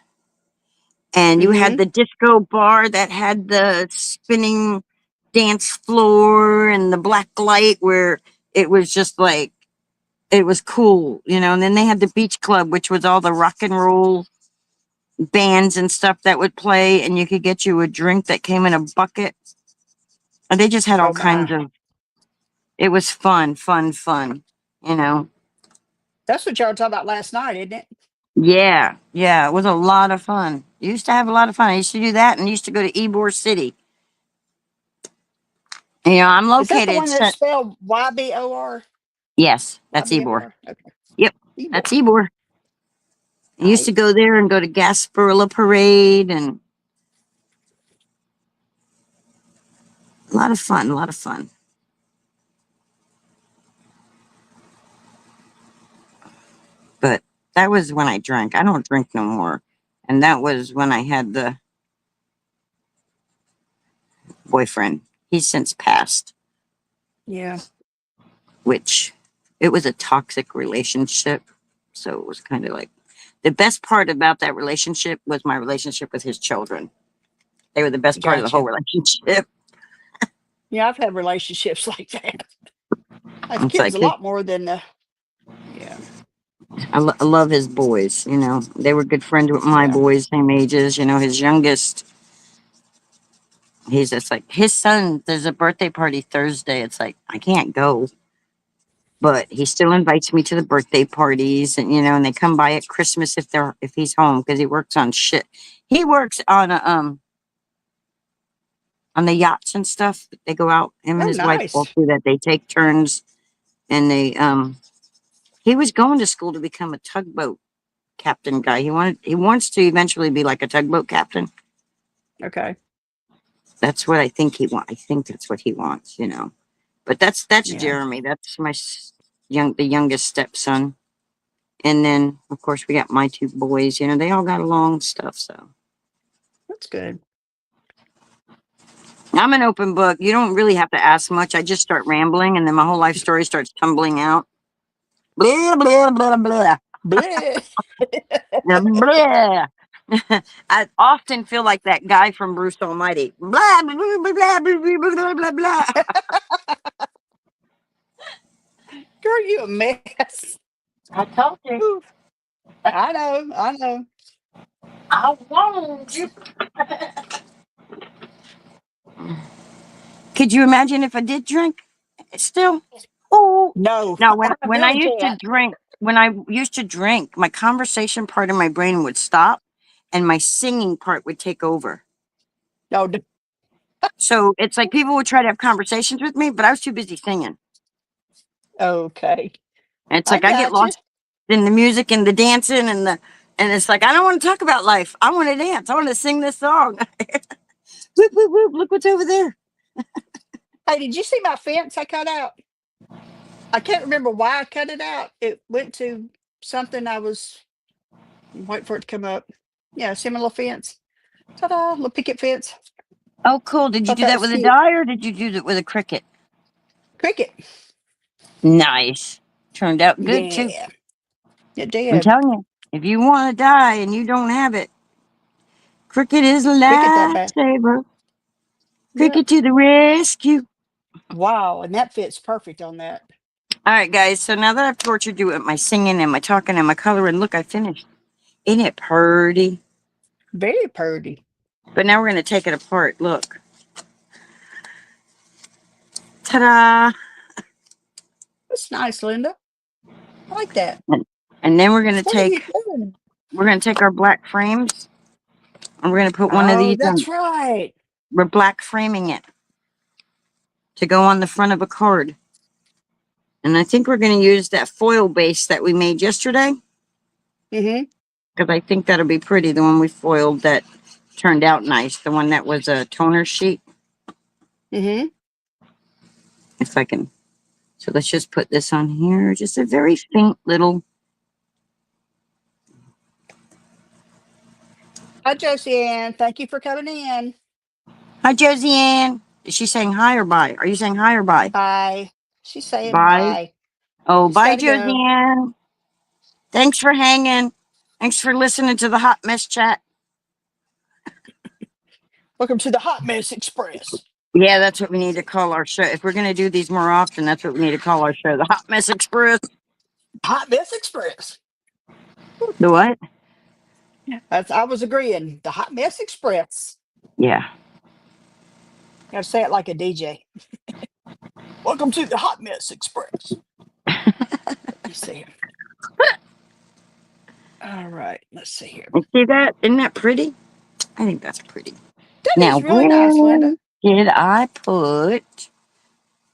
and you had Hmm. the disco bar that had the spinning dance floor and the black light where it was just like it was cool, you know. And then they had the beach club, which was all the rock and roll bands and stuff that would play, and you could get you a drink that came in a bucket. And they just had all Oh kinds my. of. It was fun, fun, fun. You know. That's what y'all were talking about last night, isn't it? Yeah, yeah, it was a lot of fun. Used to have a lot of fun. I used to do that and used to go to Ybor City. You know, I'm Is that the located. one that's spelled YBOR? Yes, that's Ybor. YBOR? Okay. Yep, Ebor. that's Ybor. I All used right. to go there and go to Gasparilla Parade and a lot of fun, a lot of fun. But that was when I drank. I don't drink no more. And that was when I had the boyfriend. He's since passed, Yeah. which it was a toxic relationship. So it was kind of like the best part about that relationship was my relationship with his children. They were the best part of the whole Gotcha. relationship. Yeah, I've had relationships like that. I have It's kids like a lot more than yeah. I love his boys. You know, they were good friends with my Yeah. boys, same ages. You know, his youngest, he's just like his son. There's a birthday party Thursday. It's like I can't go, but he still invites me to the birthday parties, and you know, and they come by at Christmas if he's home because he works on shit. He works on the yachts and stuff. They go out. Him and Oh, his wife both nice. do that. They take turns, and they he was going to school to become a tugboat captain guy. He wants to eventually be like a tugboat captain. Okay. That's what I think he wants. I think that's what he wants, you know. But that's Yeah, Jeremy. That's the youngest stepson. And then of course we got my two boys. You know, they all got along and stuff. So that's good. I'm an open book. You don't really have to ask much. I just start rambling, and then my whole life story starts tumbling out. Blah blah blah blah. Bleh. Blah. I often feel like that guy from Bruce Almighty. Blah blah blah blah blah blah blah blah. Girl, you a mess. I told you. Ooh, I know, I know. I warned you. Could you imagine if I did drink still? Oh, No, now I really can't. when I used to drink, my conversation part of my brain would stop, and my singing part would take over. No, So it's like people would try to have conversations with me, but I was too busy singing. okay. And it's I like I get got you. lost in the music and the dancing and it's like I don't want to talk about life. I want to dance. I want to sing this song. Whoop, whoop, whoop, look what's over there. Hey, did you see my fence I cut out? I can't remember why I cut it out. It went to something I was waiting for it to come up. Yeah, similar fence. Ta-da, little picket fence. Oh, cool. Did you Thought do that that was with a cute. die or did you do it with a cricket? Cricket. Nice. Turned out good too. Yeah, it I'm did. telling you, if you want to die and you don't have it, cricket is a Cricket that bad. lifesaver. Yep. Cricket to the rescue. Wow, and that fits perfect on that. All right, guys. So now that I've tortured you with my singing and my talking and my coloring, look, I finished. Isn't it purty? Very purty. But now we're going to take it apart. Look. Ta-da. That's nice, Linda. I like that. And then What are you doing? we're going to take our black frames and we're going to put one of Oh, these that's on. right. We're black framing it to go on the front of a card. And I think we're going to use that foil base that we made yesterday Mm-hmm. because I think that'll be pretty. The one we foiled that turned out nice. The one that was a toner sheet. Mm-hmm. If I can. So let's just put this on here. Just a very faint little. Hi, Josie Ann. Thank you for coming in. Hi, Josie Ann. Is she saying hi or bye? Are you saying hi or bye? Bye. She's saying Bye. bye. Oh, She's bye, got to go. Josie Ann. Thanks for hanging. Thanks for listening to the Hot Mess Chat. Welcome to the Hot Mess Express. Yeah, that's what we need to call our show. If we're going to do these more often, that's what we need to call our show. The Hot Mess Express. Hot Mess Express. The what? That's, I was agreeing. The Hot Mess Express. Yeah. Got to say it like a DJ. Welcome to the Hot Mess Express. Let's see here. All right. Let's see here. You see that? Isn't that pretty? I think that's pretty. That Now, is really nice, where Linda. did I put?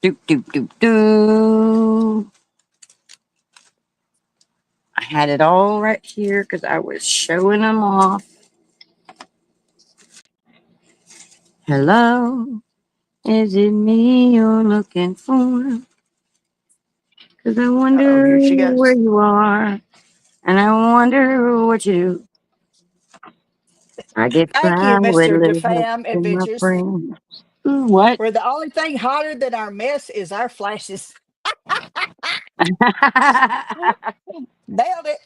Doop, doop, doop, doo. I had it all right here because I was showing them off. Hello, is it me you're looking for? Because I Oh, wonder here she where goes. you are, and I wonder what you do. I get Thank you, by with Mr. little help DeFam from my Adventures. friends. Ooh, what? Where the only thing hotter than our mess is our flashes. Nailed it.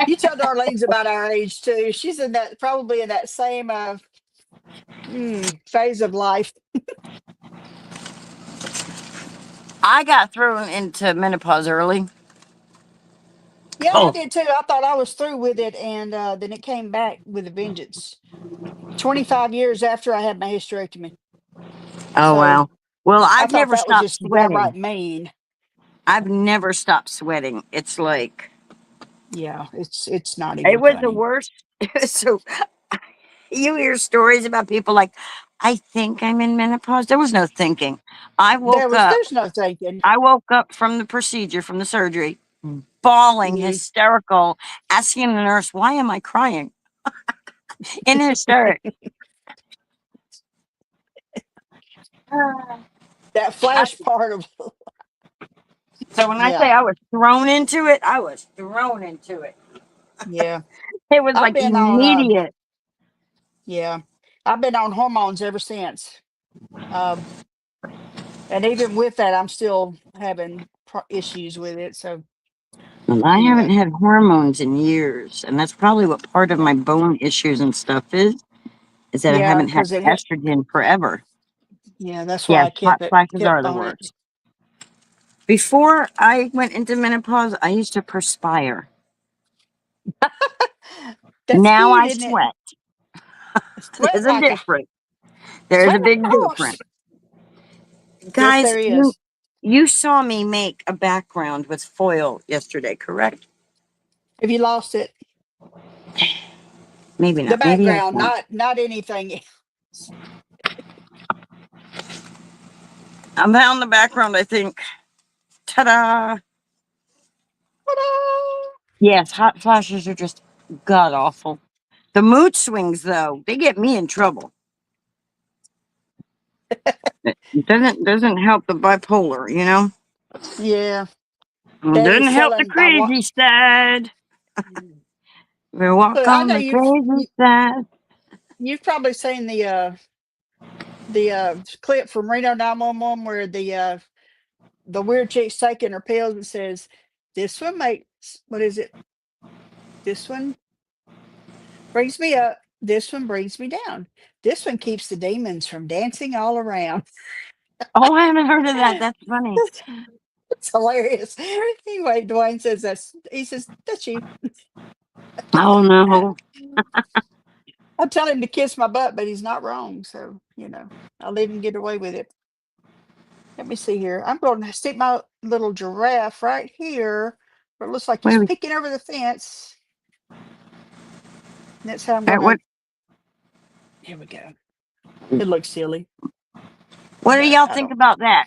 You tell Darlene's about our age too. She's in that probably in that same phase of life. I got thrown into menopause early. Yeah, I Oh, did too. I thought I was through with it, and then it came back with a vengeance. 25 years after I had my hysterectomy. oh So wow. Well, I I've thought never that was stopped just downright sweating. mean. I've never stopped sweating. It's like Yeah, it's not it even was the funny. worst. So you hear stories about people like, I think I'm in menopause. There was no thinking. I woke up. There's no thinking. I woke up from the procedure, from the surgery, bawling, Mhm. hysterical, asking the nurse, "Why am I crying?" In hysterics. That I, flash part of so when I yeah, say I was thrown into it, I was thrown into it. yeah. It was I've like been on immediate. yeah, I've been on hormones ever since. Um, and even with that, I'm still having issues with it. So Well, I haven't anyway, had hormones in years, and that's probably what part of my bone issues and stuff is that I yeah, haven't had because estrogen forever. yeah, that's why Yes, I hot flashes kept are the on it. worst. Before I went into menopause, I used to perspire. That's Now cute, I isn't it? sweat. Sweat There's a like a difference. There's sweat a like big a difference. horse. Yes, Guys, there you is. you saw me make a background with foil yesterday, correct? Have you lost it? Maybe The not. Maybe I background, won't. not anything else. I found the background, I think. Ta-da! Ta-da! Yes, hot flashes are just god awful. The mood swings, though, they get me in trouble. It doesn't help the bipolar, you know. Yeah, It Daddy's doesn't help the selling. I want. crazy side. We walk Look, I on know the crazy side. you've probably seen the clip from Reno 911 where the weird chick's taking her pills and says, "This one makes what is it? This one brings me up. This one brings me down. This one keeps the demons from dancing all around." Oh, I haven't heard of that. That's funny. It's hilarious. Anyway, Dwayne says he says, "That's you." Oh no. I tell him to kiss my butt, but he's not wrong. So, I'll let him get away with it. Let me see here. I'm going to stick my little giraffe right here where it looks like he's Wait, peeking over the fence. And that's how I'm wait, going to. Here we go. It looks silly, what do but y'all I think don't. about that?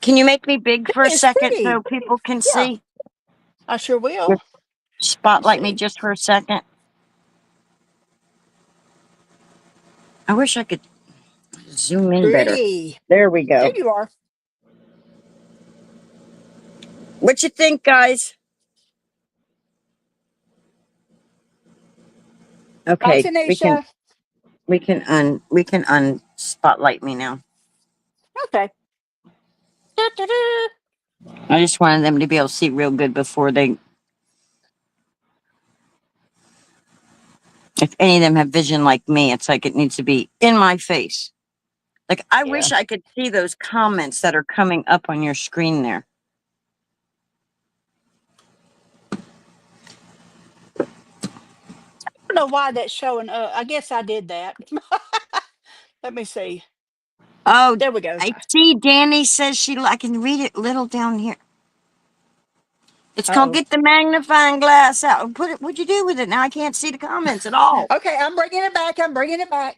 Can you make me big for a It's second so pretty. people can Yeah, see? I sure will. Just Let's spotlight me see. just for a second. I wish I could zoom in better. Pretty. There we There go. you are. What you think, guys? Hi, Okay, Tanisha. we can un spotlight me now. Okay. Da-da-da. I just wanted them to be able to see real good before they, if any of them have vision like me, it's like it needs to be in my face. Like I Yeah. wish I could see those comments that are coming up on your screen there. I don't know why that's showing up. I guess I did that. Let me see. Oh, There we go. I see. Danny says I can read it little down here. It's called Uh-oh. "Get the Magnifying Glass Out." Put it. What'd you do with it? Now I can't see the comments at all. Okay, I'm bringing it back. I'm bringing it back.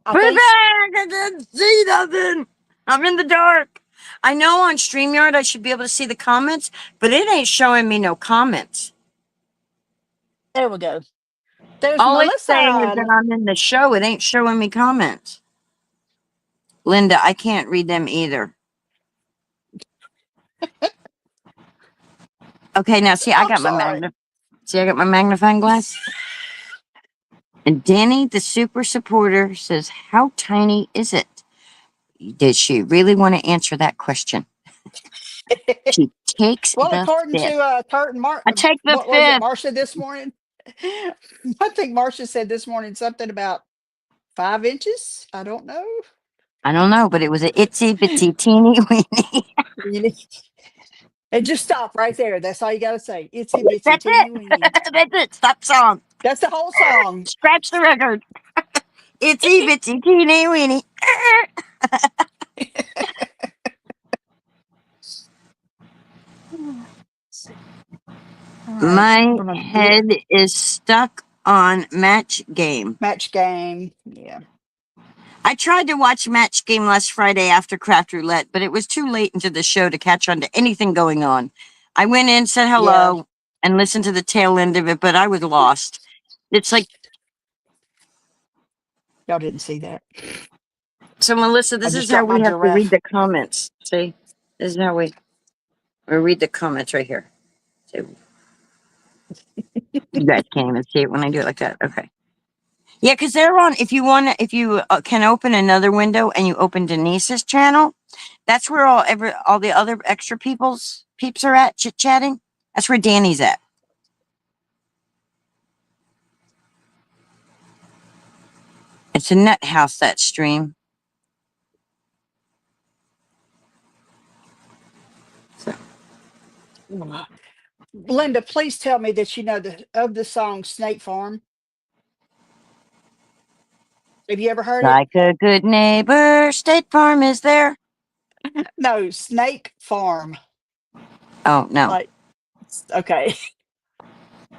I Put it think. back. I can't see nothing. I'm in the dark. I know on StreamYard I should be able to see the comments, but it ain't showing me no comments. There we go. There's All it's saying is that Melissa. I'm in the show. It ain't showing me comments. Linda, I can't read them either. Okay, now see, I'm sorry. I got my magnifying glass. And Danny, the super supporter, says, "How tiny is it?" Did she really want to answer that question? She takes Well, the according fifth. to Kurt and I take the what was it, fifth. Marcia this morning? I think Marcia said this morning something about 5 inches. I don't know. I don't know, but it was a itsy bitsy teeny weeny. You know, and just stop right there. That's all you got to say. Itsy bitsy That's teeny it. weeny. That's it. Stop song. That's the whole song. Scratch the record. Itsy bitsy teeny weeny. All right, I'm My gonna do head is stuck on Match Game. match game. Yeah. I tried to watch Match Game last Friday after Craft Roulette, but it was too late into the show to catch on to anything going on. I went in, said Yeah. hello, and listened to the tail end of it, but I was lost. It's like Y'all didn't see that. So Melissa, I this just is how dropped my we have to read giraffe. the comments. See, this is how we read the comments right here. So you guys can't even see it when I do it like that. Okay. Yeah, because they're on. If you want, if you can open another window and you open Denise's channel, that's where all the other extra peeps are at chit chatting. That's where Danny's at. It's a nut house, that stream. So, Linda, please tell me that you know the song Snake Farm. Have you ever heard it? like a good neighbor, State Farm is there. No, Snake Farm. Oh no. Like, okay.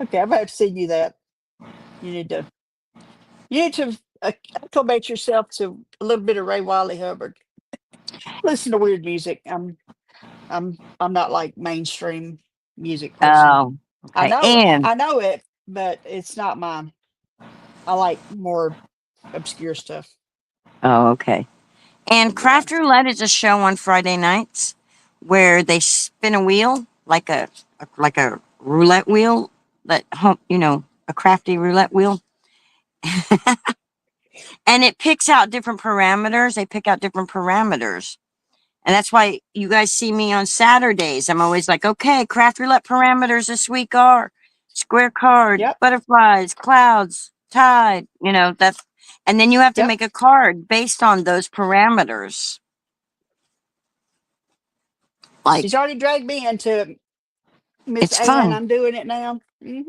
Okay, I'm about to send you that. You need to acclimate yourself to a little bit of Ray Wiley Hubbard. Listen to weird music. I'm not like mainstream music person. Oh, okay. And I know it, but it's not mine. I like more obscure stuff. oh, okay. And Yeah. Craft Roulette is a show on Friday nights where they spin a wheel like a roulette wheel a crafty roulette wheel, and it picks out different parameters. They pick out different parameters. And that's why you guys see me on Saturdays. I'm always like, okay, craft roulette parameters this week are square card, Yep. butterflies, clouds, tide. And then you have to Yep. make a card based on those parameters. Like, She's already dragged me into Miss it's A, and fun. I'm doing it now.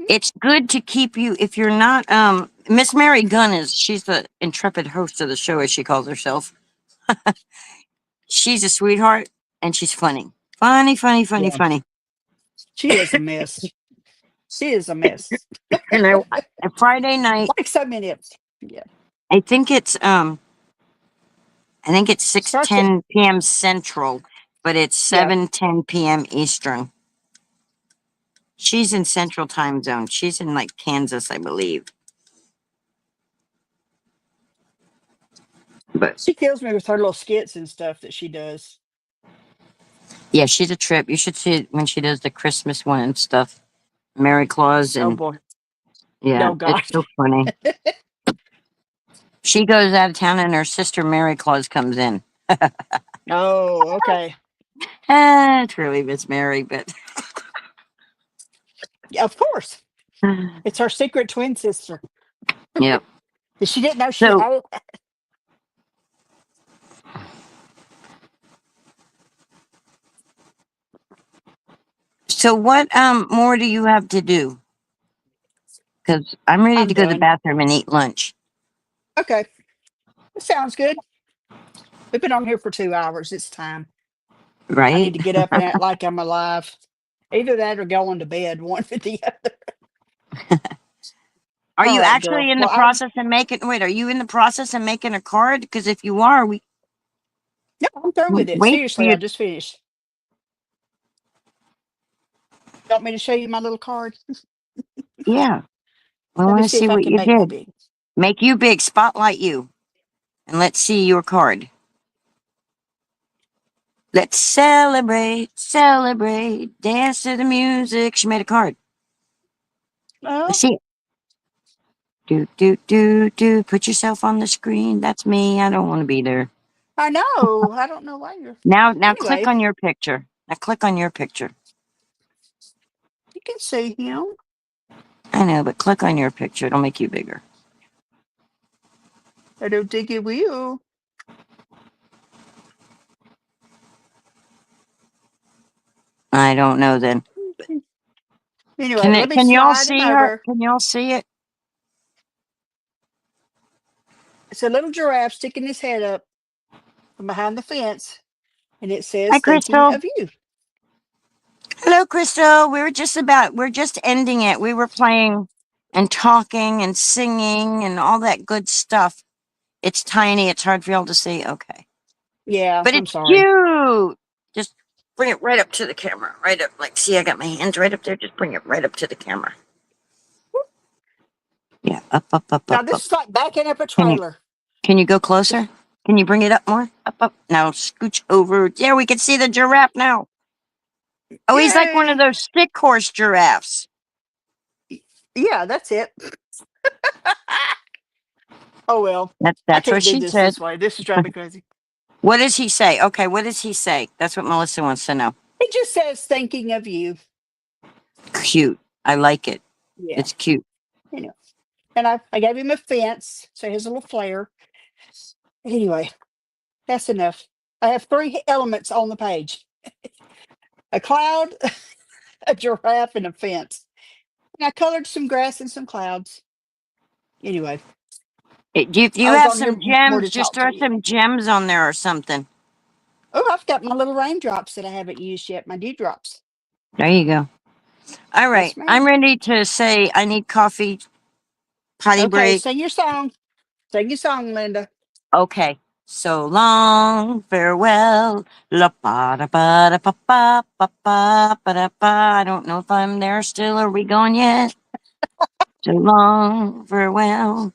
It's good to keep you, if you're not, Miss Mary Gunn she's the intrepid host of the show, as she calls herself. She's a sweetheart and she's funny. Funny, funny, funny, Yeah. funny. She is a mess. She is a mess. And a Friday night, Like so many of us. Yeah. I think it's six Starts at ten p.m. Central, but it's yeah. 7:10 p.m. Eastern. She's in Central Time Zone. She's in like Kansas, I believe. But She kills me with her little skits and stuff that she does. yeah, she's a trip. You should see it when she does the Christmas one and stuff. Mary Claus Oh and boy. yeah, Oh it's gosh. so funny. She goes out of town and her sister Mary Claus comes in. Oh, okay. It's really Miss Mary, but Yeah, of course. It's her secret twin sister. yeah. That she didn't know she So had. so what more do you have to do? Because I'm ready I'm to go to the done. bathroom and eat lunch. Okay. That sounds good. We've been on here for 2 hours. It's time. I need Right? to get up and act like I'm alive. Either that or going to bed, one or the other. Are All you right, actually girl. in the Well, I process of making? Wait, are you in the process of making a card? Because if you are, we no, I'm through with it. wait for Seriously, I you. just finished. You want me to show you my little card? Yeah, we Let want me to see see if I what can you make me did. big. Make you big, spotlight you, and let's see your card. Let's celebrate, celebrate, dance to the music. She made a card. Let's Well, see it. Do do do do. Put yourself on the screen. That's me. I don't want to be there. I know. I don't know why you're. Now click Anyway, on your picture. Now click on your picture. you can see him. I know, but click on your picture. It'll make you bigger. I don't think it will. I don't know then. Anyway, let me Can y'all slide him see her? over. Can y'all see it? It's a little giraffe sticking his head up from behind the fence, and it Hi, says, "Thinking Crystal. of you." Hello, Crystal. We're just ending it. We were playing and talking and singing and all that good stuff. It's tiny. It's hard for y'all to see. Okay. Yeah, But I'm it's sorry. cute. Just bring it right up to the camera. Right up. Like, see, I got my hands right up there. Just bring it right up to the camera. Yeah. Up, up, up, Now up, this up. is like backing up a Can you, trailer. can you go closer? Can you bring it up more? Up, up. Now scooch over. Yeah, we can see the giraffe now. Oh, he's like one of Yay! those stick horse giraffes. Yeah, that's it. Oh well, I That's what can't do she this said. this way. This is driving me crazy. What does he say? Okay, what does he say? That's what Melissa wants to know. It just says thinking of you. Cute. I like it. Yeah, It's cute. you know. And I gave him a fence, so he has a little flare. Anyway, that's enough. I have three elements on the page: a cloud, a giraffe, and a fence. And I colored some grass and some clouds. Anyway, If you I was have on here some more gems, to just talk to throw you. some gems on there or something. Oh, I've got my little raindrops that I haven't used yet. My dewdrops. There you go. All right. Yes, ma'am. I'm ready to say I need coffee, potty Okay, break. sing your song. Sing your song, Linda. Okay. So long, farewell. La ba da ba da ba ba ba ba ba da ba. I don't know if I'm there still. Are we going yet? So long, farewell.